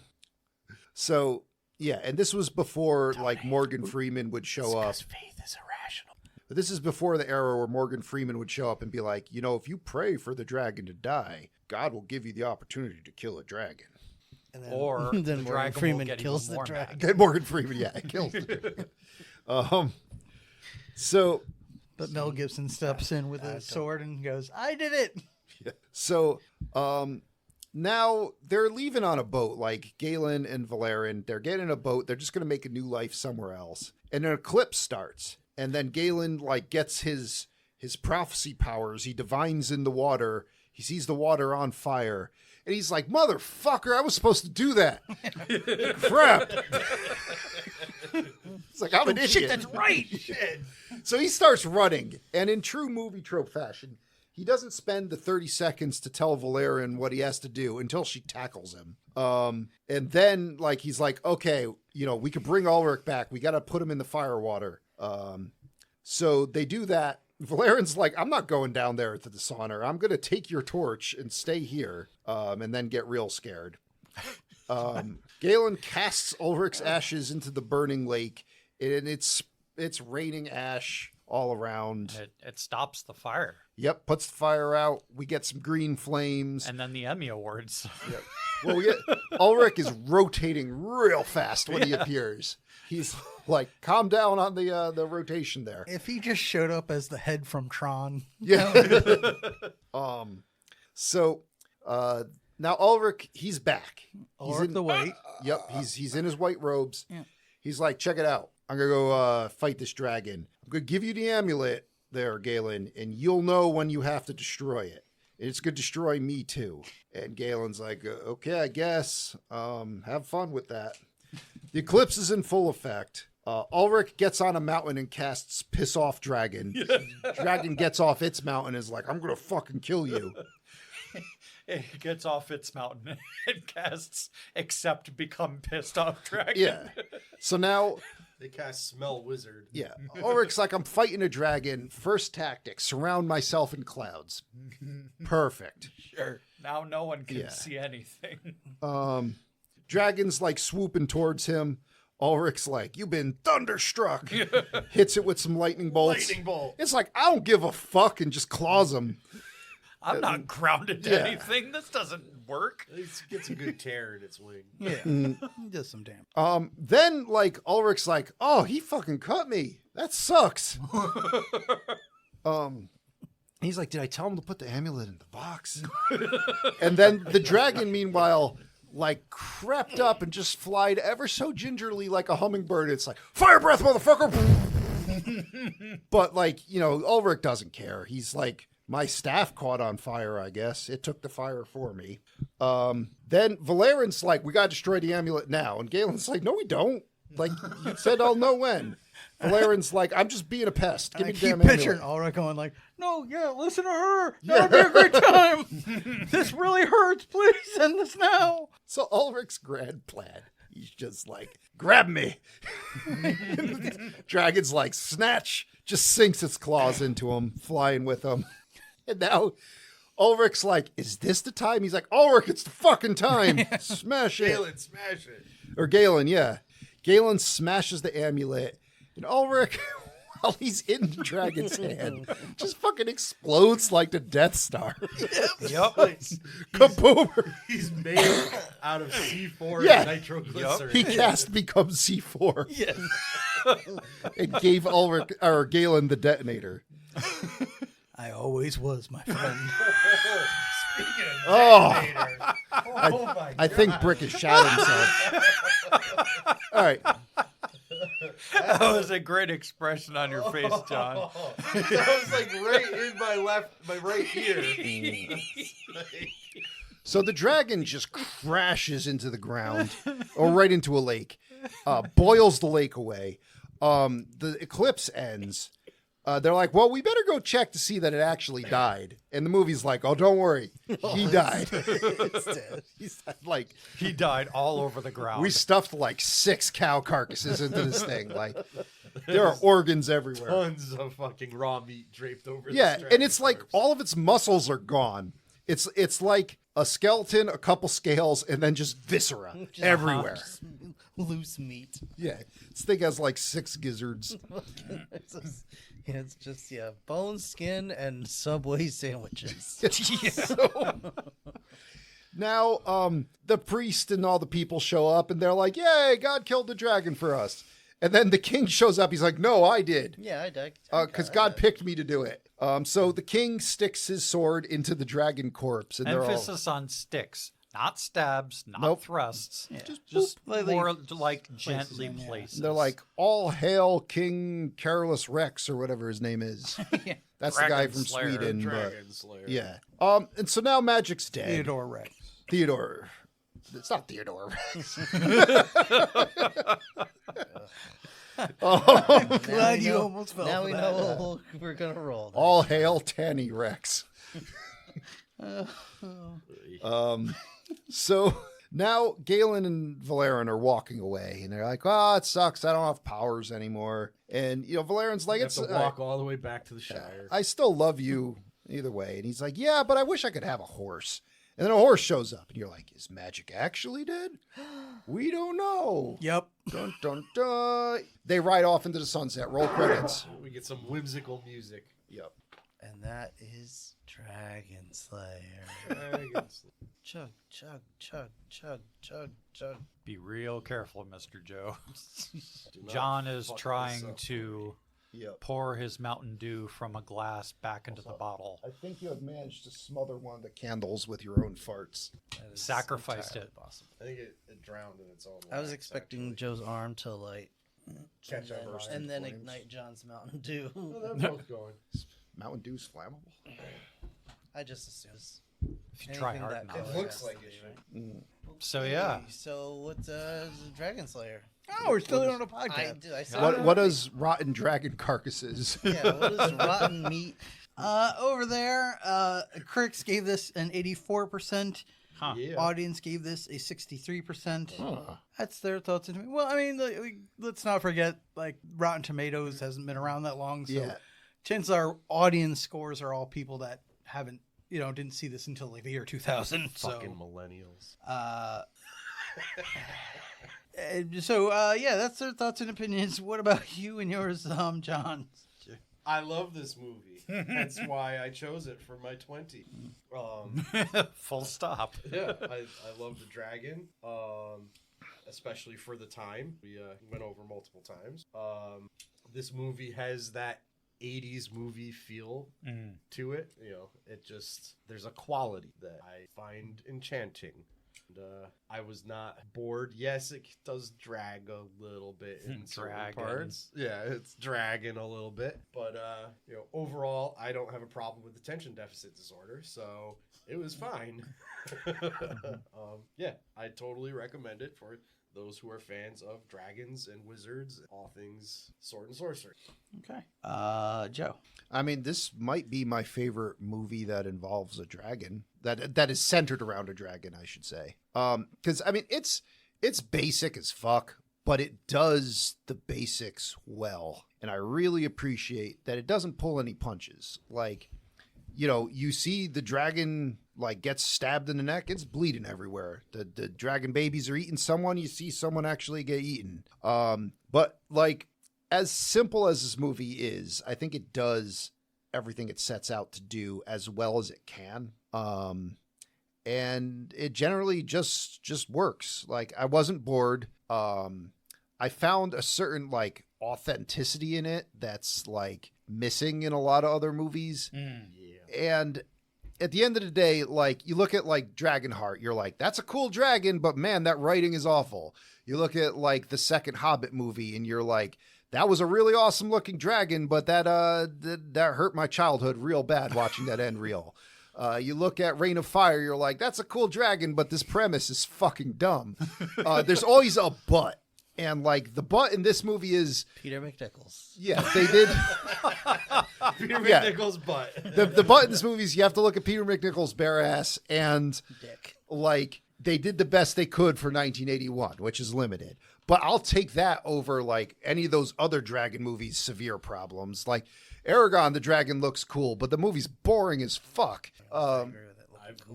A: So yeah, and this was before like Morgan Freeman would show up.
E: Faith is irrational.
A: But this is before the era where Morgan Freeman would show up and be like, if you pray for the dragon to die, God will give you the opportunity to kill a dragon.
F: And
C: Or
F: then
C: the
F: Morgan
C: dragon will
F: Freeman
C: get
F: kills
C: even
F: the
C: more
F: dragon.
C: mad.
A: And Morgan Freeman, yeah, kills the dragon. So
F: But Mel Gibson steps in with a sword and goes, "I did it."
A: So now they're leaving on a boat, like Galen and Valerian. They're getting a boat. They're just going to make a new life somewhere else. And an eclipse starts. And then Galen gets his prophecy powers. He divines in the water. He sees the water on fire. And he's like, "Motherfucker, I was supposed to do that." Crap. It's like, I'm an idiot.
F: Shit, that's right.
A: So he starts running, and in true movie trope fashion, he doesn't spend the 30 seconds to tell Valerian what he has to do until she tackles him. And then he's like, "Okay, we can bring Ulrich back. We got to put him in the fire water." So they do that. Valerian's like, "I'm not going down there to the sauna. I'm going to take your torch and stay here." And then get real scared. Galen casts Ulrich's ashes into the burning lake, and it's raining ash all around.
C: It stops the fire.
A: Yep, puts the fire out. We get some green flames.
C: And then the Emmy Awards.
A: Yep. Well, we get Ulrich is rotating real fast when he appears. He's like, calm down on the rotation there.
F: If he just showed up as the head from Tron,
A: Yeah. So now Ulrich, he's back. He's
F: Ulrich the White.
A: Yep, he's in his white robes.
F: Yeah.
A: He's like, "Check it out. I'm gonna go fight this dragon. I'm gonna give you the amulet there, Galen, and you'll know when you have to destroy it. And it's gonna destroy me too." And Galen's like, "Okay, I guess. Have fun with that." The eclipse is in full effect. Ulrich gets on a mountain and casts Piss Off Dragon. Dragon gets off its mountain and is like, "I'm gonna fucking kill you."
C: It gets off its mountain and casts Become Pissed Off Dragon.
A: Yeah. So now
B: They cast Smell Wizard.
A: Yeah. Ulrich's like, I'm fighting a dragon. First tactic, surround myself in clouds. Perfect.
C: Sure. Now no one can
A: Yeah.
C: see anything.
A: Dragon's like swooping towards him. Ulrich's like, you've been thunderstruck. Hits it with some lightning bolts.
B: Lightning bolt.
A: It's like, I don't give a fuck, and just claws him.
C: I'm not grounded to
A: Yeah.
C: anything. This doesn't work.
B: It gets a good tear in its wing.
F: Yeah, he does some damage.
A: Then like Ulrich's like, oh, he fucking cut me. That sucks. He's like, did I tell him to put the amulet in the box? And then the dragon, meanwhile, like crept up and just flied ever so gingerly like a hummingbird. It's like, fire breath, motherfucker. But like, you know, Ulrich doesn't care. He's like, my staff caught on fire, I guess. It took the fire for me. Then Valerian's like, we got to destroy the amulet now. And Galen's like, no, we don't. Like, you said I'll know when. Valerian's like, I'm just being a pest. Give
F: I
A: me the
F: keep
A: damn
F: picturing
A: amulet.
F: Ulrich going like, no, yeah, listen to her. That'll be a great time. This really hurts. Please send this now.
A: So Ulrich's grand plan, he's just like, grab me. Dragon's like, snatch. Just sinks its claws into him, flying with him. And now Ulrich's like, is this the time? He's like, Ulrich, it's the fucking time. Smash it.
B: Galen, smash it.
A: Or Galen, yeah. Galen smashes the amulet. And Ulrich, while he's in the dragon's hand, just fucking explodes like the Death Star.
C: Yep.
A: Kaboom!
B: He's made out of C4
A: Yeah.
B: and nitroglycerin.
A: He cast becomes C4
F: Yes.
A: and gave Ulrich or Galen the detonator.
F: I always was, my friend.
B: Speaking of
A: Oh.
B: detonator. Oh my
A: I think Brick has shot himself. All right.
C: That was a great expression on your face, John.
B: That was like right in my right ear.
A: So the dragon just crashes into the ground or right into a lake, boils the lake away. The eclipse ends. They're like, well, we better go check to see that it actually died. And the movie's like, oh, don't worry. He died.
E: It's dead.
A: He's like,
C: He died all over the ground.
A: we stuffed like 6 cow carcasses into this thing. Like, there are organs everywhere.
B: Tons of fucking raw meat draped over
A: Yeah,
B: this
A: and it's like
B: corpse.
A: all of its muscles are gone. It's like a skeleton, a couple scales, and then just viscera
E: Just-
A: everywhere.
E: just loose meat.
A: Yeah, this thing has like 6 gizzards.
E: It's just bone, skin, and Subway sandwiches.
A: So, now, the priest and all the people show up, and they're like, "Yay, God killed the dragon for us." And then the king shows up. He's like, "No, I did,
E: Yeah, I died.
A: because God picked me to do it." So the king sticks his sword into the dragon corpse, and they're all
C: Emphasis on sticks, not stabs, not
A: Nope.
C: thrusts.
F: Just
C: Just
F: lightly
C: more like gently
F: in, yeah.
C: places.
A: they're like, "All hail King Carolus Rex," or whatever his name is. That's the guy from
C: Dragonslayer.
A: Sweden. But,
B: Dragonslayer.
A: yeah. And so now magic's dead.
F: Theodore Rex.
A: Theodore. It's not Theodore Rex.
F: Glad you almost fell
E: Now
F: for
E: we
F: that.
E: know we're gonna roll. then.
A: All hail Tanny Rex. So now Galen and Valerian are walking away, and they're like, "Oh, it sucks. I don't have powers anymore." And Valerian's like,
B: You have
A: "It's
B: to walk all the way back to the Shire.
A: I still love you either way." And he's like, "Yeah, but I wish I could have a horse." And then a horse shows up, and you're like, "Is magic actually dead?" We don't know.
F: Yep.
A: Dun dun dun. They ride off into the sunset. Roll credits.
B: We get some whimsical music.
A: Yep.
E: And that is Dragonslayer.
B: Dragonslayer.
E: Chug, chug, chug, chug, chug, chug.
C: Be real careful, Mr. Joe.
B: Do not
C: John is
B: fuck this
C: trying
B: up.
C: to
A: Yep.
C: pour his Mountain Dew from a glass back into the bottle.
A: I think you have managed to smother one of the candles with your own farts.
E: That is
C: Sacrificed
E: entirely
C: it.
E: Possible.
B: I think it drowned in its own
E: I was
B: wax,
E: expecting
B: actually.
E: Joe's arm to light
B: Catch
E: and,
B: on
E: then,
B: fire.
E: and then
A: Flames.
E: ignite John's Mountain Dew.
B: Oh, they're both going.
A: Mountain Dew's flammable.
E: I just assumed.
C: If you try
E: Anything
C: hard
E: that
C: enough.
B: It
E: goes
B: looks
E: has
B: like
E: to
B: it
E: be,
B: should.
E: right?
C: So yeah,
E: So what's Dragonslayer?
F: Oh, we're still on a
E: I
F: podcast.
E: do. I said
A: What does rotten dragon carcasses?
E: Yeah. What is rotten meat?
F: Over there, Critics gave this an 84%.
C: Huh.
B: Yeah.
F: Audience gave this a 63%. That's their thoughts. Well, I mean, let's not forget, like, Rotten Tomatoes hasn't been around that long, so
A: Yeah.
F: chances are audience scores are all people that haven't, didn't see this until like the year 2000.
B: Fucking millennials.
F: Yeah, that's their thoughts and opinions. What about you and yours, John?
B: I love this movie. That's why I chose it for my 20.
C: Full stop.
B: Yeah, I love the dragon, especially for the time. We went over multiple times. This movie has that 80s movie feel to it. It just, there's a quality that I find enchanting. And, I was not bored. Yes, it does drag a little bit in certain parts. Yeah, it's dragging a little bit. But, overall, I don't have a problem with attention deficit disorder, so it was fine. Yeah, I totally recommend it for those who are fans of dragons and wizards, all things sword and sorcery.
F: Okay. Joe.
A: I mean, this might be my favorite movie that involves a dragon, that is centered around a dragon, I should say. Because I mean, it's basic as fuck, but it does the basics well, and I really appreciate that it doesn't pull any punches. Like, you see the dragon like gets stabbed in the neck, it's bleeding everywhere. The dragon babies are eating someone, you see someone actually get eaten. But like, as simple as this movie is, I think it does everything it sets out to do as well as it can. And it generally just works. Like, I wasn't bored. I found a certain like authenticity in it that's like missing in a lot of other movies. And at the end of the day, like, you look at like Dragonheart, you're like, that's a cool dragon, but man, that writing is awful. You look at like the second Hobbit movie and you're like, that was a really awesome looking dragon, but that hurt my childhood real bad watching that end reel. You look at Reign of Fire, you're like, that's a cool dragon, but this premise is fucking dumb. There's always a but. And like, the but in this movie is
E: Peter McNichols.
A: Yeah, they did.
B: Peter McNichols' butt.
A: The but in this movie is you have to look at Peter McNichols' bare ass, and
E: Dick.
A: like, they did the best they could for 1981, which is limited. But I'll take that over like any of those other dragon movies' severe problems. Like, Aragon, the dragon looks cool, but the movie's boring as fuck.
B: I've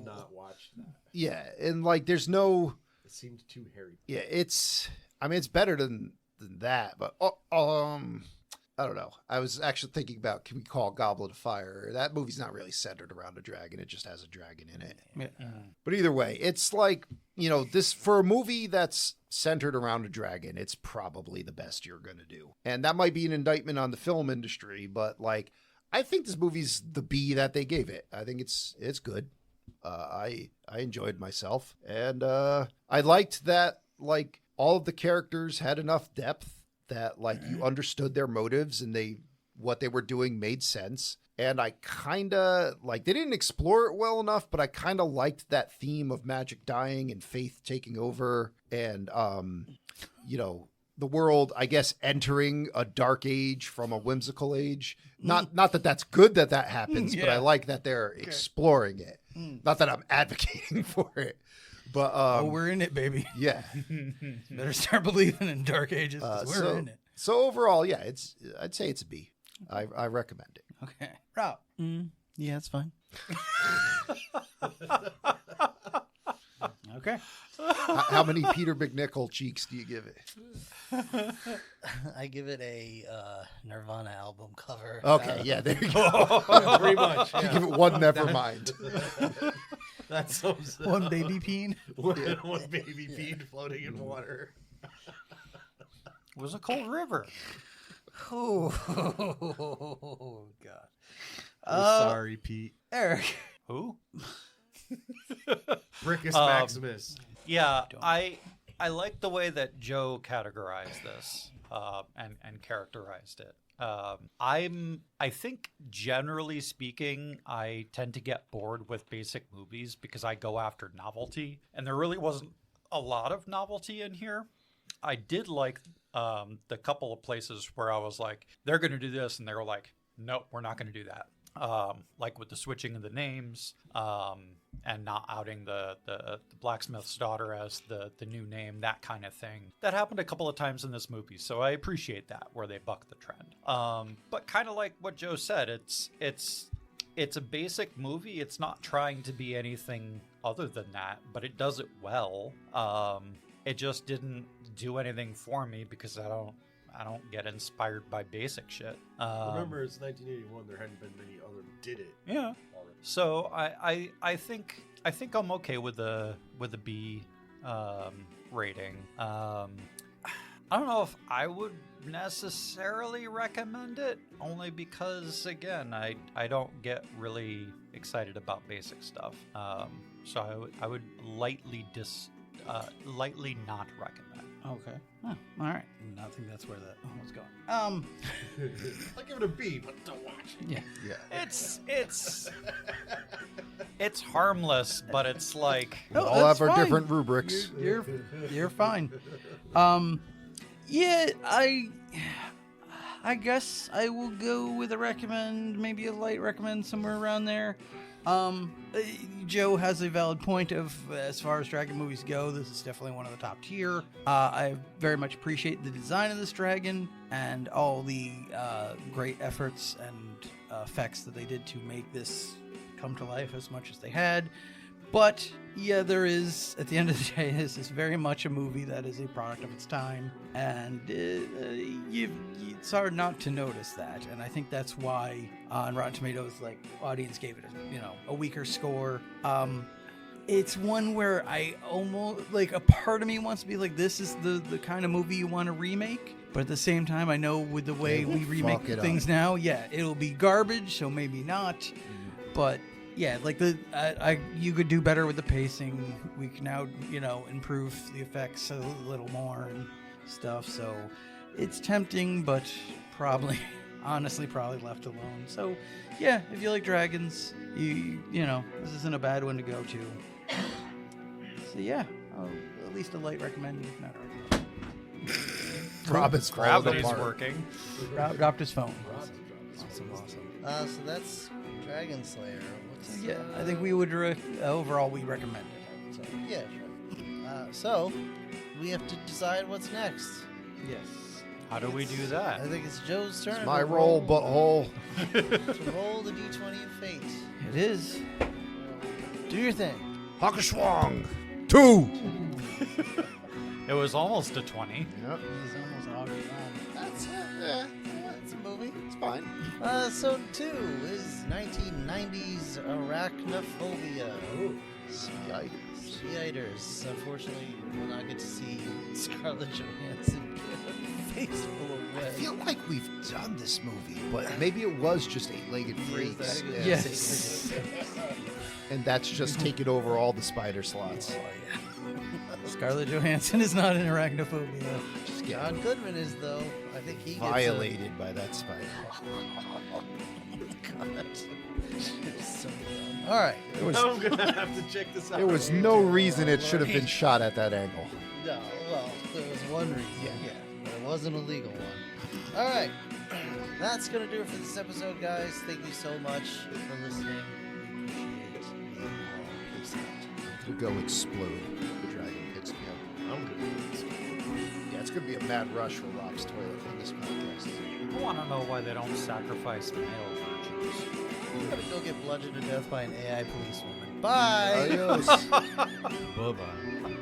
B: not watched that.
A: Yeah, and like, there's no.
B: It seemed too hairy.
A: Yeah, it's better than that, but I don't know. I was actually thinking about, can we call Goblet of Fire? That movie's not really centered around a dragon. It just has a dragon in it.
F: Yeah.
A: But either way, it's like, this, for a movie that's centered around a dragon, it's probably the best you're going to do. And that might be an indictment on the film industry, but like, I think this movie's the B that they gave it. I think it's good. I enjoyed myself, and I liked that like all of the characters had enough depth that like you understood their motives and what they were doing made sense. And I kind of like, they didn't explore it well enough, but I kind of liked that theme of magic dying and faith taking over, and the world, I guess, entering a dark age from a whimsical age. Not that that's good that happens, but I like that they're exploring it. Not that I'm advocating for it, but
F: we're in it, baby.
A: Yeah.
F: Better start believing in dark ages, 'cause we're in it.
A: So overall, yeah, I'd say it's a B. I recommend it.
F: Okay. Rob.
E: Yeah, it's fine.
F: Okay.
A: How many Peter McNichol cheeks do you give it?
E: I give it a Nirvana album cover.
A: Okay, yeah, there you go.
B: Pretty much.
A: You
B: Yeah.
A: give it one never mind.
B: That sums it
F: One
B: up.
F: baby peen.
B: One baby peen floating in water.
C: It was a cold river.
F: Oh, God.
B: We're sorry, Pete.
F: Eric.
C: Who?
B: Brickus Maximus.
C: Yeah, I like the way that Joe categorized this and characterized it. I think generally speaking, I tend to get bored with basic movies because I go after novelty, and there really wasn't a lot of novelty in here. I did like the couple of places where I was like, they're going to do this, and they were like, nope, we're not going to do that. like with the switching of the names, and not outing the blacksmith's daughter as the new name, that kind of thing. That happened a couple of times in this movie, so I appreciate that, where they buck the trend. But kind of like what Joe said, it's a basic movie. It's not trying to be anything other than that, but it does it well. It just didn't do anything for me because I don't get inspired by basic shit.
B: Remember, it's 1981. There hadn't been many other did it.
C: Yeah.
B: Already.
C: So I think I'm okay with the B rating. I don't know if I would necessarily recommend it, only because again I don't get really excited about basic stuff. So I would lightly not recommend.
F: Okay. Oh, all right. I think that's where that was going.
B: I'll give it a B, but don't watch it.
F: Yeah.
A: Yeah.
C: It's harmless, but it's like
A: We
F: Oh,
A: all have
F: that's
A: our
F: fine.
A: different rubrics.
F: You're fine. Yeah, I guess I will go with a recommend, maybe a light recommend, somewhere around there. Joe has a valid point of, as far as dragon movies go, this is definitely one of the top tier. I very much appreciate the design of this dragon and all the great efforts and effects that they did to make this come to life as much as they had. But yeah, there is, at the end of the day, this is very much a movie that is a product of its time, and it's hard not to notice that. And I think that's why on Rotten Tomatoes, like, audience gave it a weaker score. It's one where I almost, like, a part of me wants to be like, this is the kind of movie you want to remake. But at the same time, I know with the way we remake
A: fuck it
F: things
A: up.
F: now, yeah, it'll be garbage, so maybe not. But yeah, like you could do better with the pacing. We can now, improve the effects a little more and stuff. So it's tempting, but honestly, probably left alone. So yeah, if you like dragons, this isn't a bad one to go to. So yeah, at least a light recommend, if not already.
A: Robin's falling
C: gravity's
A: apart.
C: working.
F: Dropped his phone.
E: So that's Dragonslayer. What's,
F: Yeah, I think we would overall we recommend it. So
E: Yeah, sure. So we have to decide what's next.
F: yes.
C: How do we do
E: I
C: that?
E: think it's Joe's turn.
A: My
E: to
A: roll,
E: roll-
A: butthole.
E: to roll the d20 of fate.
F: It is.
E: Do your thing.
A: Hakashwang. 2.
C: It was almost a 20.
A: Yep.
F: He's almost all gone.
E: That's a movie.
A: It's fine.
E: So 2 is 1990s arachnophobia.
A: Yikes.
E: Cheaters. Unfortunately, we will not get to see Scarlett Johansson get a face full of
A: I
E: web.
A: feel like we've done this movie, but maybe it was just Eight-Legged Freaks.
E: that
A: and-
F: Yes.
A: And that's just taking over all the spider slots.
F: Scarlett Johansson is not in arachnophobia.
A: Just get
E: John Goodman is, though. I think he gets
A: violated by that spider.
E: God. It's so dumb. All right.
B: I'm gonna have to check this out.
A: There was no reason it should have been shot at that angle.
E: No, well, there was one reason. Yeah, but it wasn't a legal one. All right. That's going to do it for this episode, guys. Thank you so much for listening. We appreciate you all. Peace out.
A: To go explode. The dragon picks me up.
B: I'm good.
A: Yeah, it's gonna be a mad rush for Rob's toilet on this podcast.
C: I want to know why they don't sacrifice male virtues.
E: I'm going to go get bludgeoned to death by an AI policewoman. Bye.
A: Adios.
B: Bye-bye.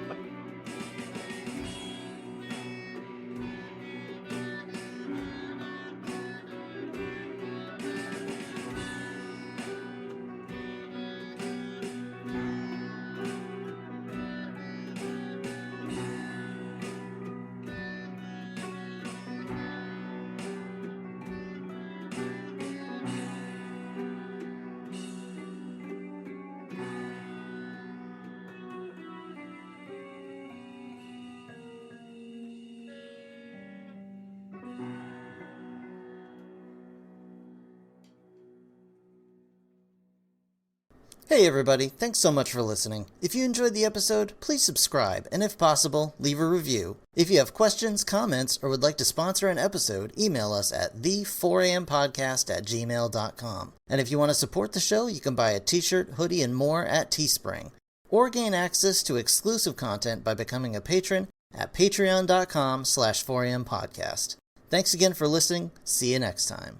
E: Hey everybody, thanks so much for listening. If you enjoyed the episode, please subscribe, and if possible, leave a review. If you have questions, comments, or would like to sponsor an episode, email us at the4ampodcast@gmail.com. And if you want to support the show, you can buy a t-shirt, hoodie, and more at Teespring. Or gain access to exclusive content by becoming a patron at patreon.com/4ampodcast. Thanks again for listening. See you next time.